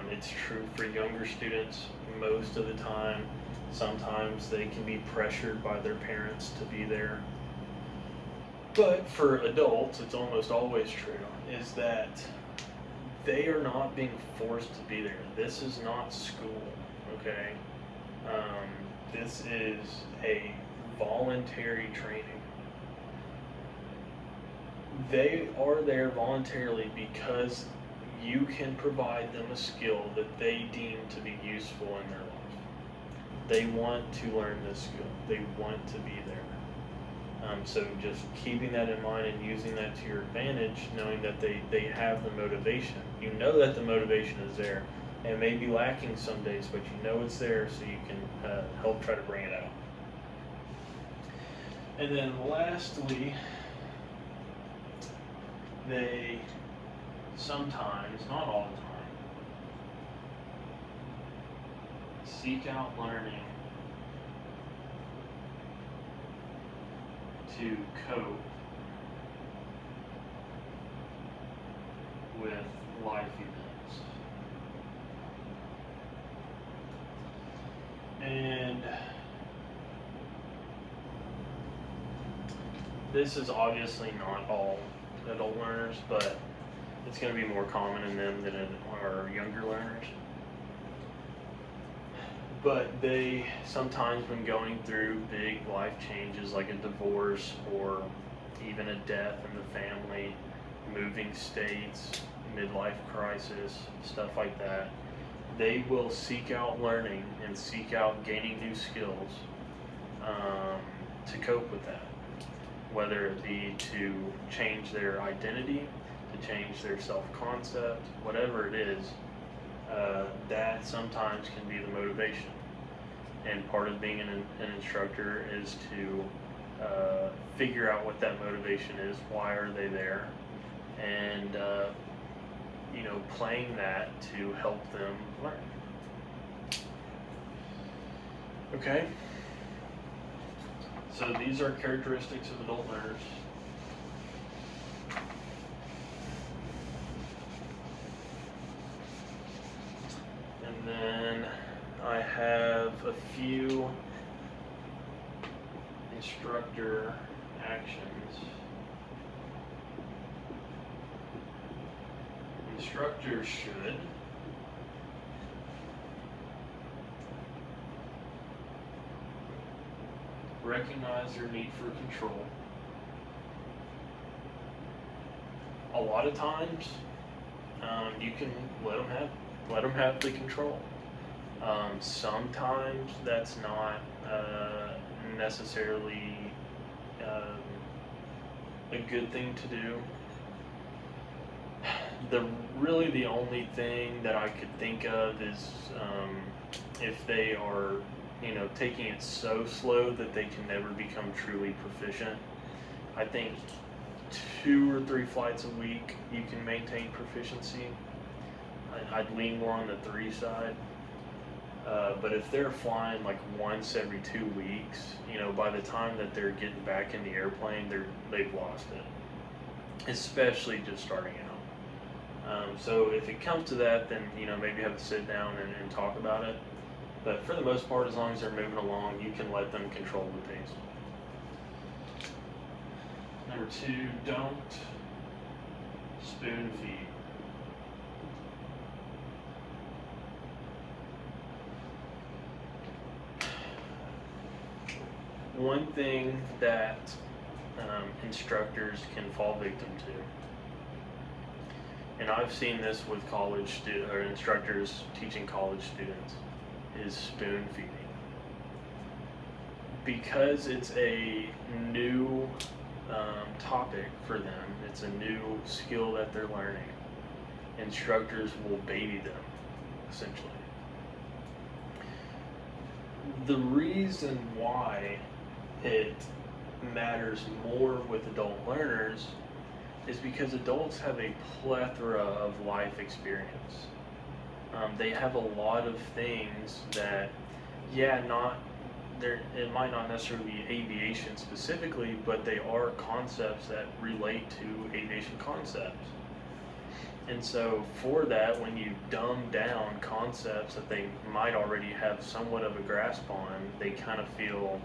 It's true for younger students most of the time. Sometimes they can be pressured by their parents to be there. But for adults, it's almost always true, is that they are not being forced to be there. This is not school, okay? This is a voluntary training. They are there voluntarily because you can provide them a skill that they deem to be useful in their life. They want to learn this skill. They want to be there. So just keeping that in mind and using that to your advantage, knowing that they have the motivation. You know that the motivation is there. It may be lacking some days, but you know it's there, so you can help try to bring it out. And then lastly, they sometimes, not all the time, seek out learning to cope with life events. And this is obviously not all adult learners, but it's going to be more common in them than in our younger learners. But they sometimes, when going through big life changes like a divorce or even a death in the family, moving states, midlife crisis, stuff like that, they will seek out learning and seek out gaining new skills to cope with that. Whether it be to change their identity, to change their self-concept, whatever it is, that sometimes can be the motivation. And part of being an instructor is to figure out what that motivation is, why are they there, and playing that to help them learn. Okay? So these are characteristics of adult learners. And then I have a few instructor actions. Instructors should recognize their need for control. A lot of times, you can let them have the control. Sometimes that's not necessarily a good thing to do. The only thing that I could think of is if they are taking it so slow that they can never become truly proficient. I think 2 or 3 flights a week you can maintain proficiency. I'd lean more on the 3 side. But if they're flying like once every 2 weeks, by the time that they're getting back in the airplane, they've lost it. Especially just starting out. So if it comes to that, then maybe have to sit down and talk about it. But for the most part, as long as they're moving along, you can let them control the pace. Number 2, don't spoon feed. One thing that instructors can fall victim to, and I've seen this with instructors teaching college students, is spoon feeding. Because it's a new topic for them, it's a new skill that they're learning, instructors will baby them, essentially. The reason why it matters more with adult learners is because adults have a plethora of life experience. They have a lot of things that, it might not necessarily be aviation specifically, but they are concepts that relate to aviation concepts. And so for that, when you dumb down concepts that they might already have somewhat of a grasp on, they kind of feel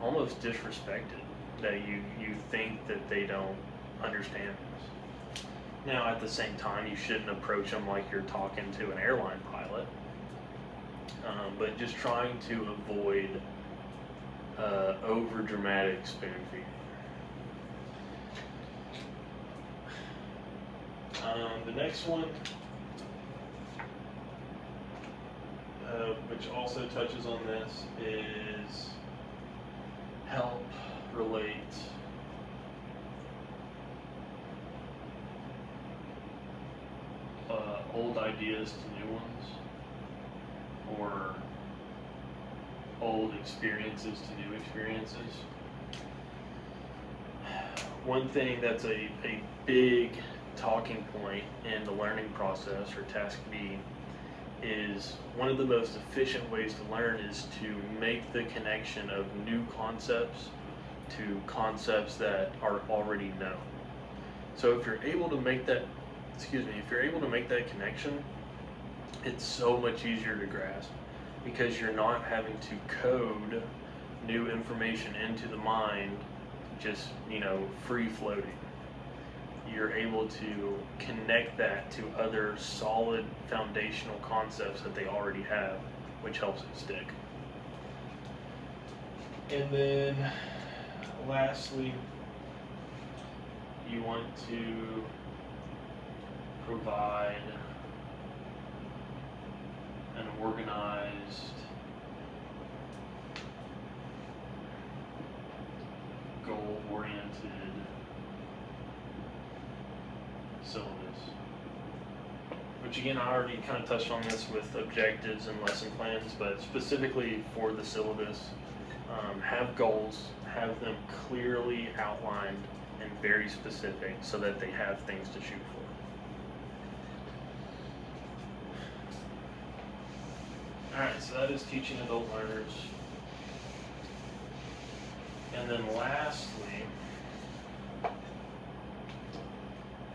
almost disrespected that you think that they don't understand this. Now, at the same time, you shouldn't approach them like you're talking to an airline pilot, but just trying to avoid over dramatic spoon feeding. The next one, which also touches on this, is help relate old ideas to new ones, or old experiences to new experiences. One thing that's a big talking point in the learning process, or task B, is one of the most efficient ways to learn is to make the connection of new concepts to concepts that are already known. So if you're able to make that connection, it's so much easier to grasp, because you're not having to code new information into the mind just free floating. You're able to connect that to other solid foundational concepts that they already have, which helps it stick. And then lastly, you want to provide an organized, goal-oriented syllabus. Which again, I already kind of touched on this with objectives and lesson plans, but specifically for the syllabus, have goals, have them clearly outlined and very specific so that they have things to shoot for. Alright, so that is teaching adult learners. And then lastly,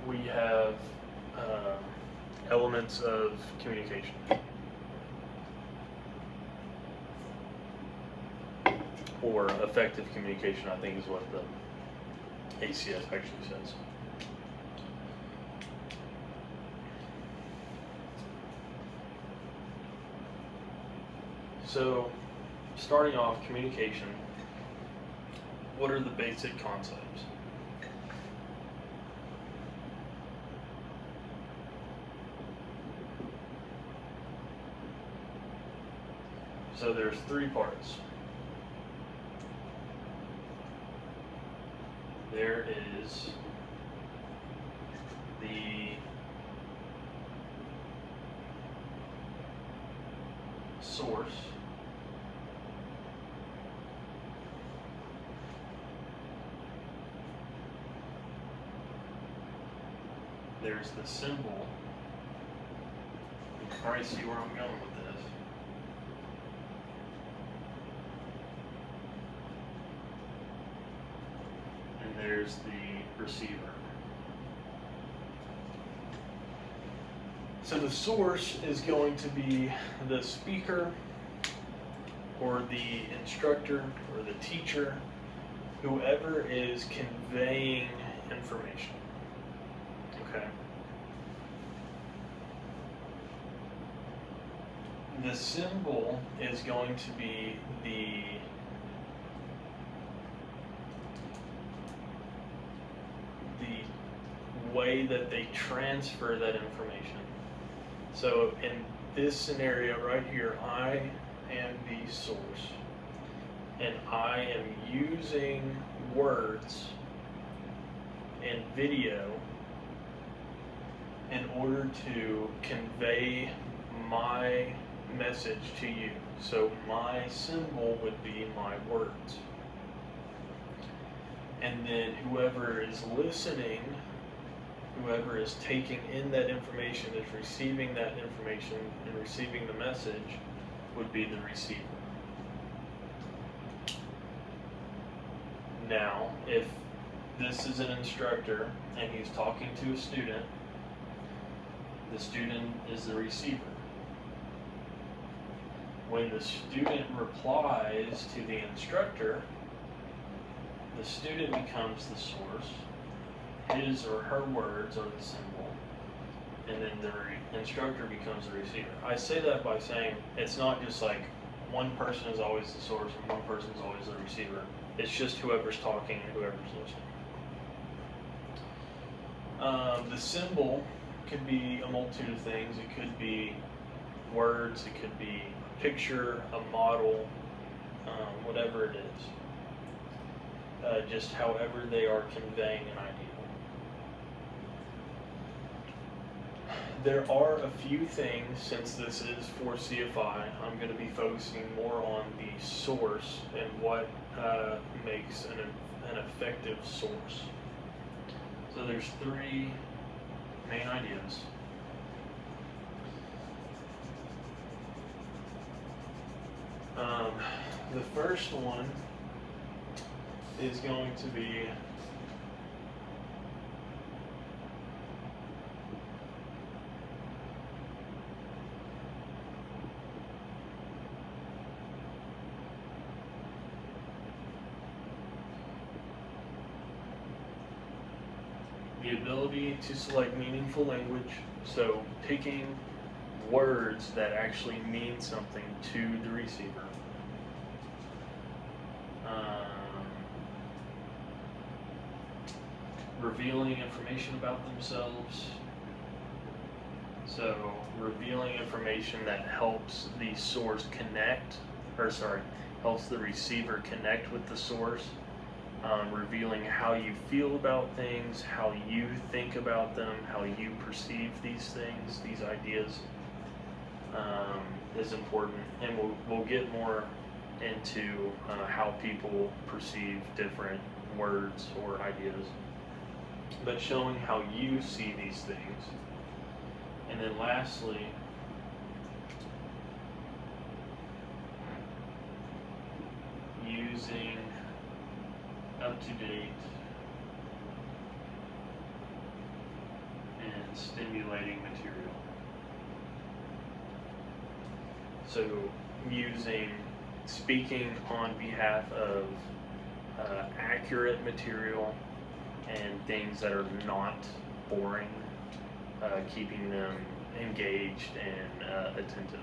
we have elements of communication. Or effective communication, I think is what the ACS actually says. So, starting off, communication, what are the basic concepts? So there's 3 parts. There is the source, there's the symbol. You can probably see where I'm going with this. And there's the receiver. So the source is going to be the speaker or the instructor or the teacher, whoever is conveying information. Okay. The symbol is going to be the way that they transfer that information. So in this scenario right here, I am the source, and I am using words and video in order to convey my message to you. So my symbol would be my words. And then whoever is listening, whoever is taking in that information, is receiving that information and receiving the message, would be the receiver. Now, if this is an instructor and he's talking to a student, the student is the receiver. When the student replies to the instructor, the student becomes the source. His or her words are the symbol, and then the instructor becomes the receiver. I say that by saying it's not just like one person is always the source and one person is always the receiver. It's just whoever's talking and whoever's listening. The symbol could be a multitude of things. It could be words, it could be a picture, a model, whatever it is. Just however they are conveying an idea. There are a few things, since this is for CFI, I'm going to be focusing more on the source and what makes an effective source. So there's three main ideas. The first one is going to be the ability to select meaningful language, so picking words that actually mean something to the receiver. Revealing information about themselves, so revealing information that helps the source helps the receiver connect with the source. Revealing how you feel about things, how you think about them, how you perceive these things, these ideas, is important. And we'll get more into how people perceive different words or ideas. But showing how you see these things. And then lastly, using up-to-date and stimulating material. So speaking on behalf of accurate material and things that are not boring, keeping them engaged and attentive.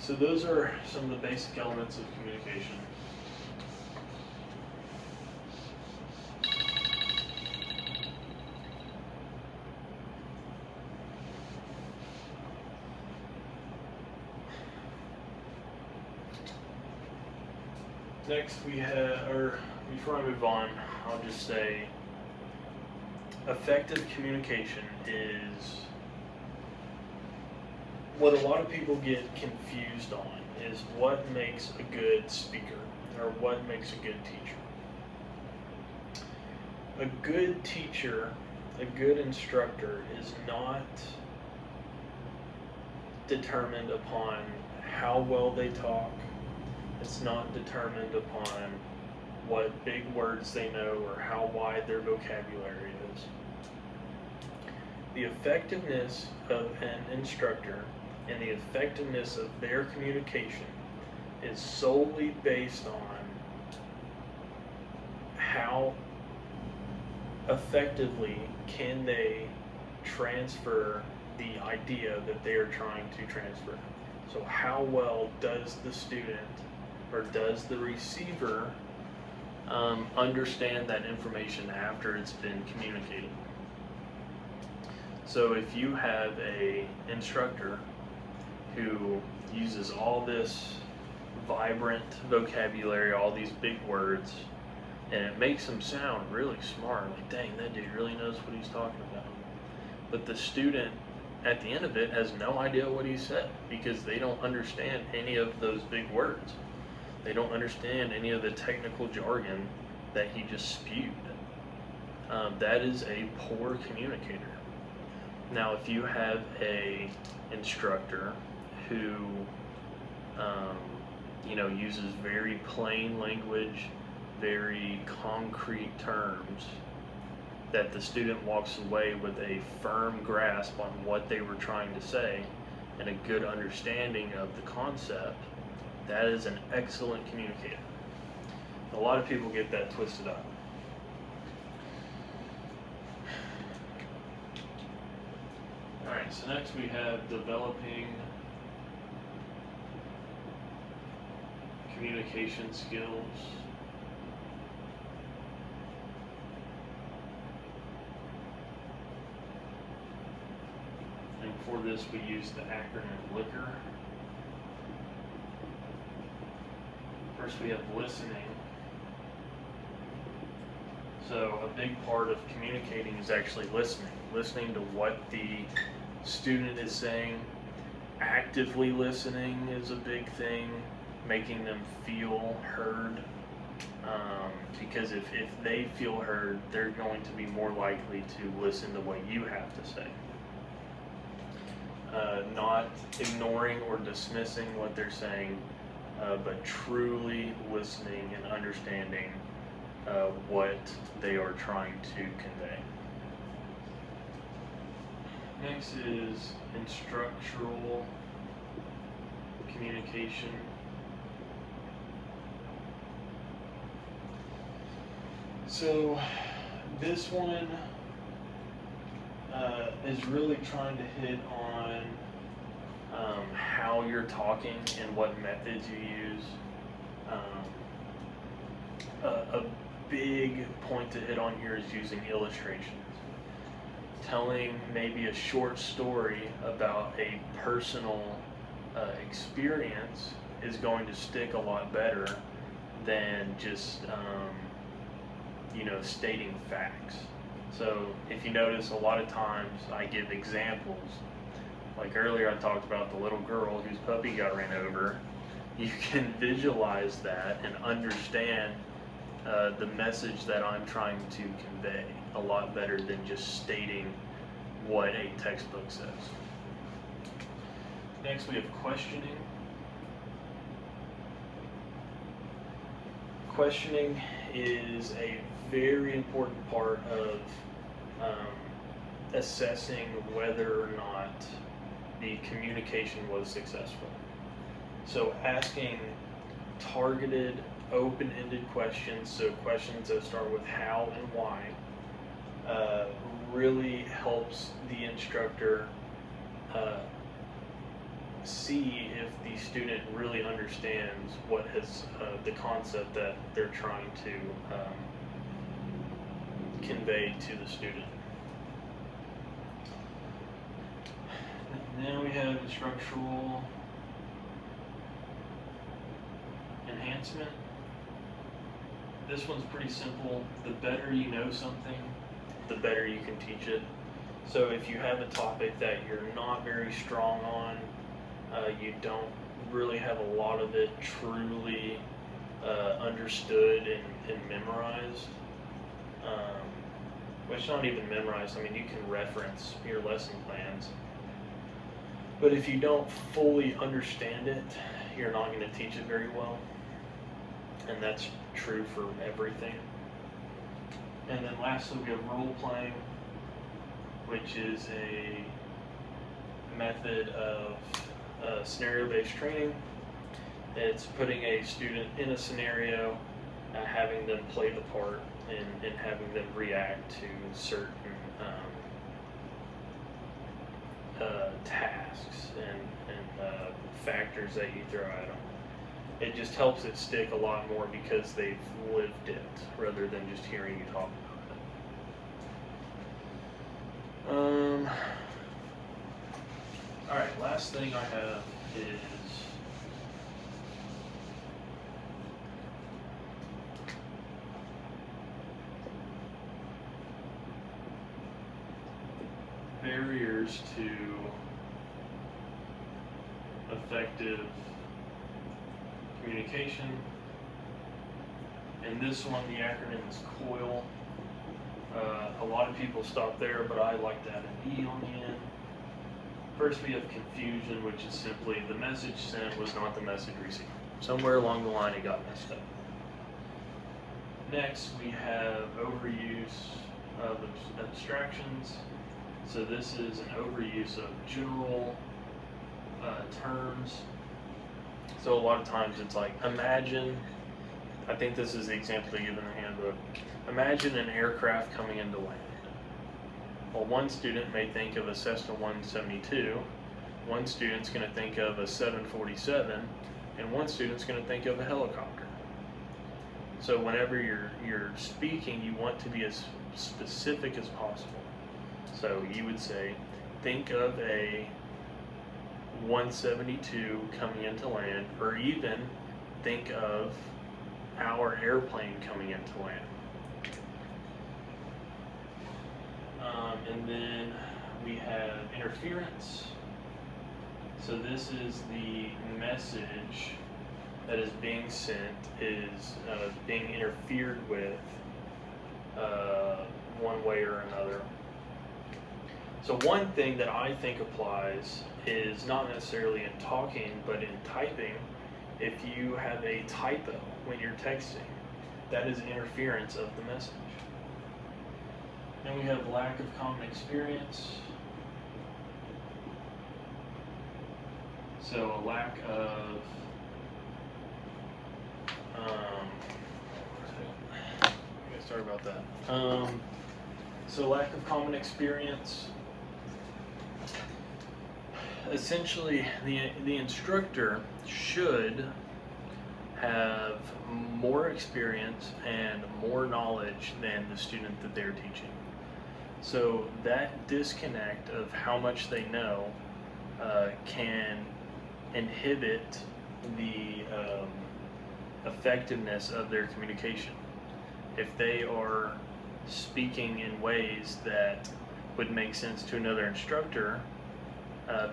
So those are some of the basic elements of communication. Next we have, or before I move on, I'll just say effective communication is what a lot of people get confused on, is what makes a good speaker or what makes a good teacher. A good teacher, a good instructor is not determined upon how well they talk. It's not determined upon what big words they know or how wide their vocabulary is. the effectiveness of an instructor and the effectiveness of their communication is solely based on how effectively can they transfer the idea that they are trying to transfer. So how well does the student or does the receiver understand that information after it's been communicated? So if you have a instructor who uses all this vibrant vocabulary, all these big words, and it makes them sound really smart, like, dang, that dude really knows what he's talking about. But the student, at the end of it, has no idea what he said because they don't understand any of those big words. They don't understand any of the technical jargon that he just spewed. That is a poor communicator. Now, if you have a instructor who, uses very plain language, very concrete terms, that the student walks away with a firm grasp on what they were trying to say and a good understanding of the concept, that is an excellent communicator. A lot of people get that twisted up. Alright, so next we have developing communication skills. And for this we use the acronym LICKR. First we have listening. So a big part of communicating is actually listening. Listening to what the student is saying. Actively listening is a big thing. Making them feel heard. Because if they feel heard, they're going to be more likely to listen to what you have to say. Not ignoring or dismissing what they're saying, but truly listening and understanding what they are trying to convey. Next is instructional communication. So this one is really trying to hit on how you're talking and what methods you use. A big point to hit on here is using illustrations. Telling maybe a short story about a personal experience is going to stick a lot better than just stating facts. So if you notice, a lot of times I give examples. Like earlier I talked about the little girl whose puppy got ran over. You can visualize that and understand the message that I'm trying to convey a lot better than just stating what a textbook says. Next we have questioning. Questioning is a very important part of assessing whether or not the communication was successful. So asking targeted, open-ended questions, so questions that start with how and why, really helps the instructor see if the student really understands what has the concept that they're trying to convey to the student. And then we have instructional enhancement. This one's pretty simple. The better you know something, the better you can teach it. So if you have a topic that you're not very strong on, you don't really have a lot of it truly understood and memorized, which not even memorized, I mean, you can reference your lesson plans. But if you don't fully understand it, you're not going to teach it very well. And that's true for everything. And then lastly, we have role playing. which is a method of scenario-based training. It's putting a student in a scenario, having them play the part, and having them react to certain tasks and factors that you throw at them. It just helps it stick a lot more because they've lived it rather than just hearing you talk about it. All right, last thing I have is barriers to effective communication. And this one, the acronym is COIL. A lot of people stop there, but I like to add an E on the end. First, we have confusion, which is simply the message sent was not the message received. Somewhere along the line, it got messed up. Next, we have overuse of abstractions. So this is an overuse of general terms. So a lot of times it's like, imagine, I think this is the example they give in the handbook, imagine an aircraft coming into land. Well, one student may think of a Cessna 172, one student's going to think of a 747, and one student's going to think of a helicopter. So whenever you're speaking, you want to be as specific as possible. So you would say, think of a 172 coming into land, or even think of our airplane coming into land. And then we have interference. So this is the message that is being sent is being interfered with one way or another. So one thing that I think applies is not necessarily in talking, but in typing. If you have a typo when you're texting, that is interference of the message. Then we have lack of common experience. So a lack of sorry about that. So lack of common experience. Essentially, the instructor should have more experience and more knowledge than the student that they're teaching. So that disconnect of how much they know can inhibit the effectiveness of their communication. If they are speaking in ways that would make sense to another instructor,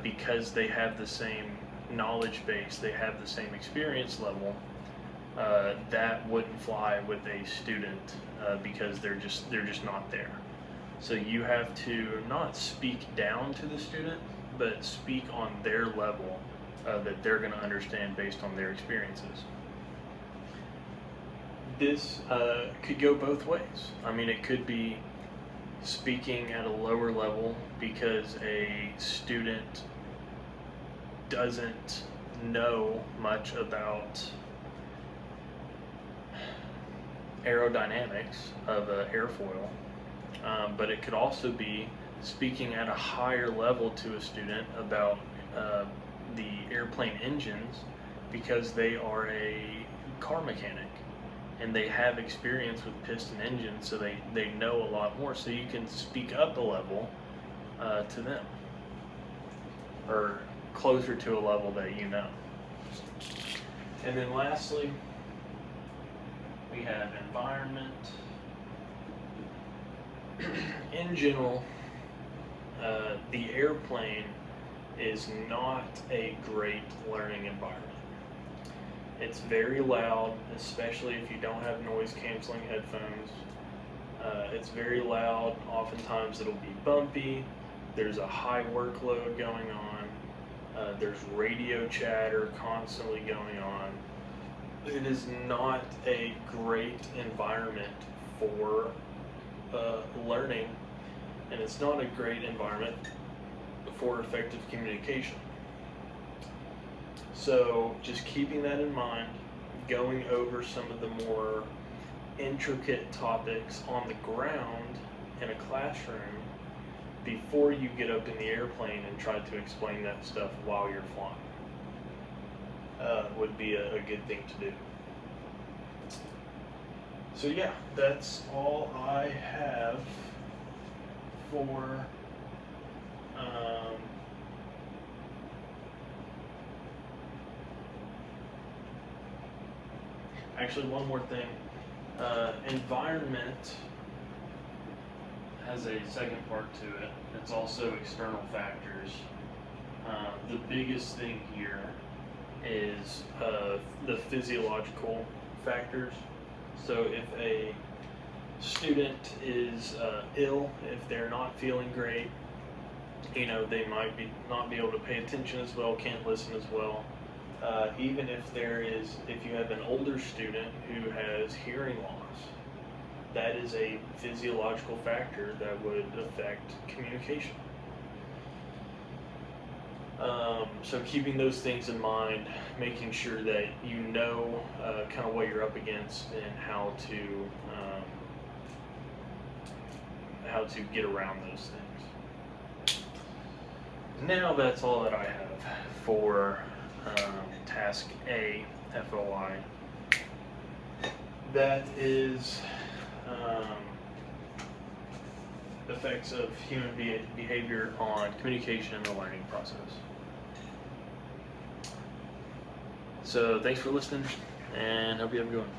because they have the same knowledge base, they have the same experience level, that wouldn't fly with a student because they're just not there. So you have to not speak down to the student, but speak on their level that they're going to understand based on their experiences. This could go both ways. I mean, it could be speaking at a lower level because a student doesn't know much about aerodynamics of an airfoil, but it could also be speaking at a higher level to a student about the airplane engines because they are a car mechanic and they have experience with piston engines, so they know a lot more, so you can speak up a level to them, or closer to a level that you know. And then lastly, we have environment. In general, the airplane is not a great learning environment. It's very loud, especially if you don't have noise canceling headphones. It's very loud. Oftentimes it'll be bumpy. There's a high workload going on. There's radio chatter constantly going on. It is not a great environment for learning, and it's not a great environment for effective communication. So just keeping that in mind, going over some of the more intricate topics on the ground in a classroom before you get up in the airplane and try to explain that stuff while you're flying would be a good thing to do. So yeah, that's all I have for actually one more thing. Environment has a second part to it. It's also external factors. The biggest thing here is the physiological factors. So if a student is ill, if they're not feeling great, they might not be able to pay attention as well, can't listen as well. Even if you have an older student who has hearing loss, that is a physiological factor that would affect communication. So keeping those things in mind, making sure that you know kind of what you're up against and how to get around those things. Now that's all that I have for Task A, FOI. That is effects of human behavior on communication and the learning process. So thanks for listening, and hope you have a good one.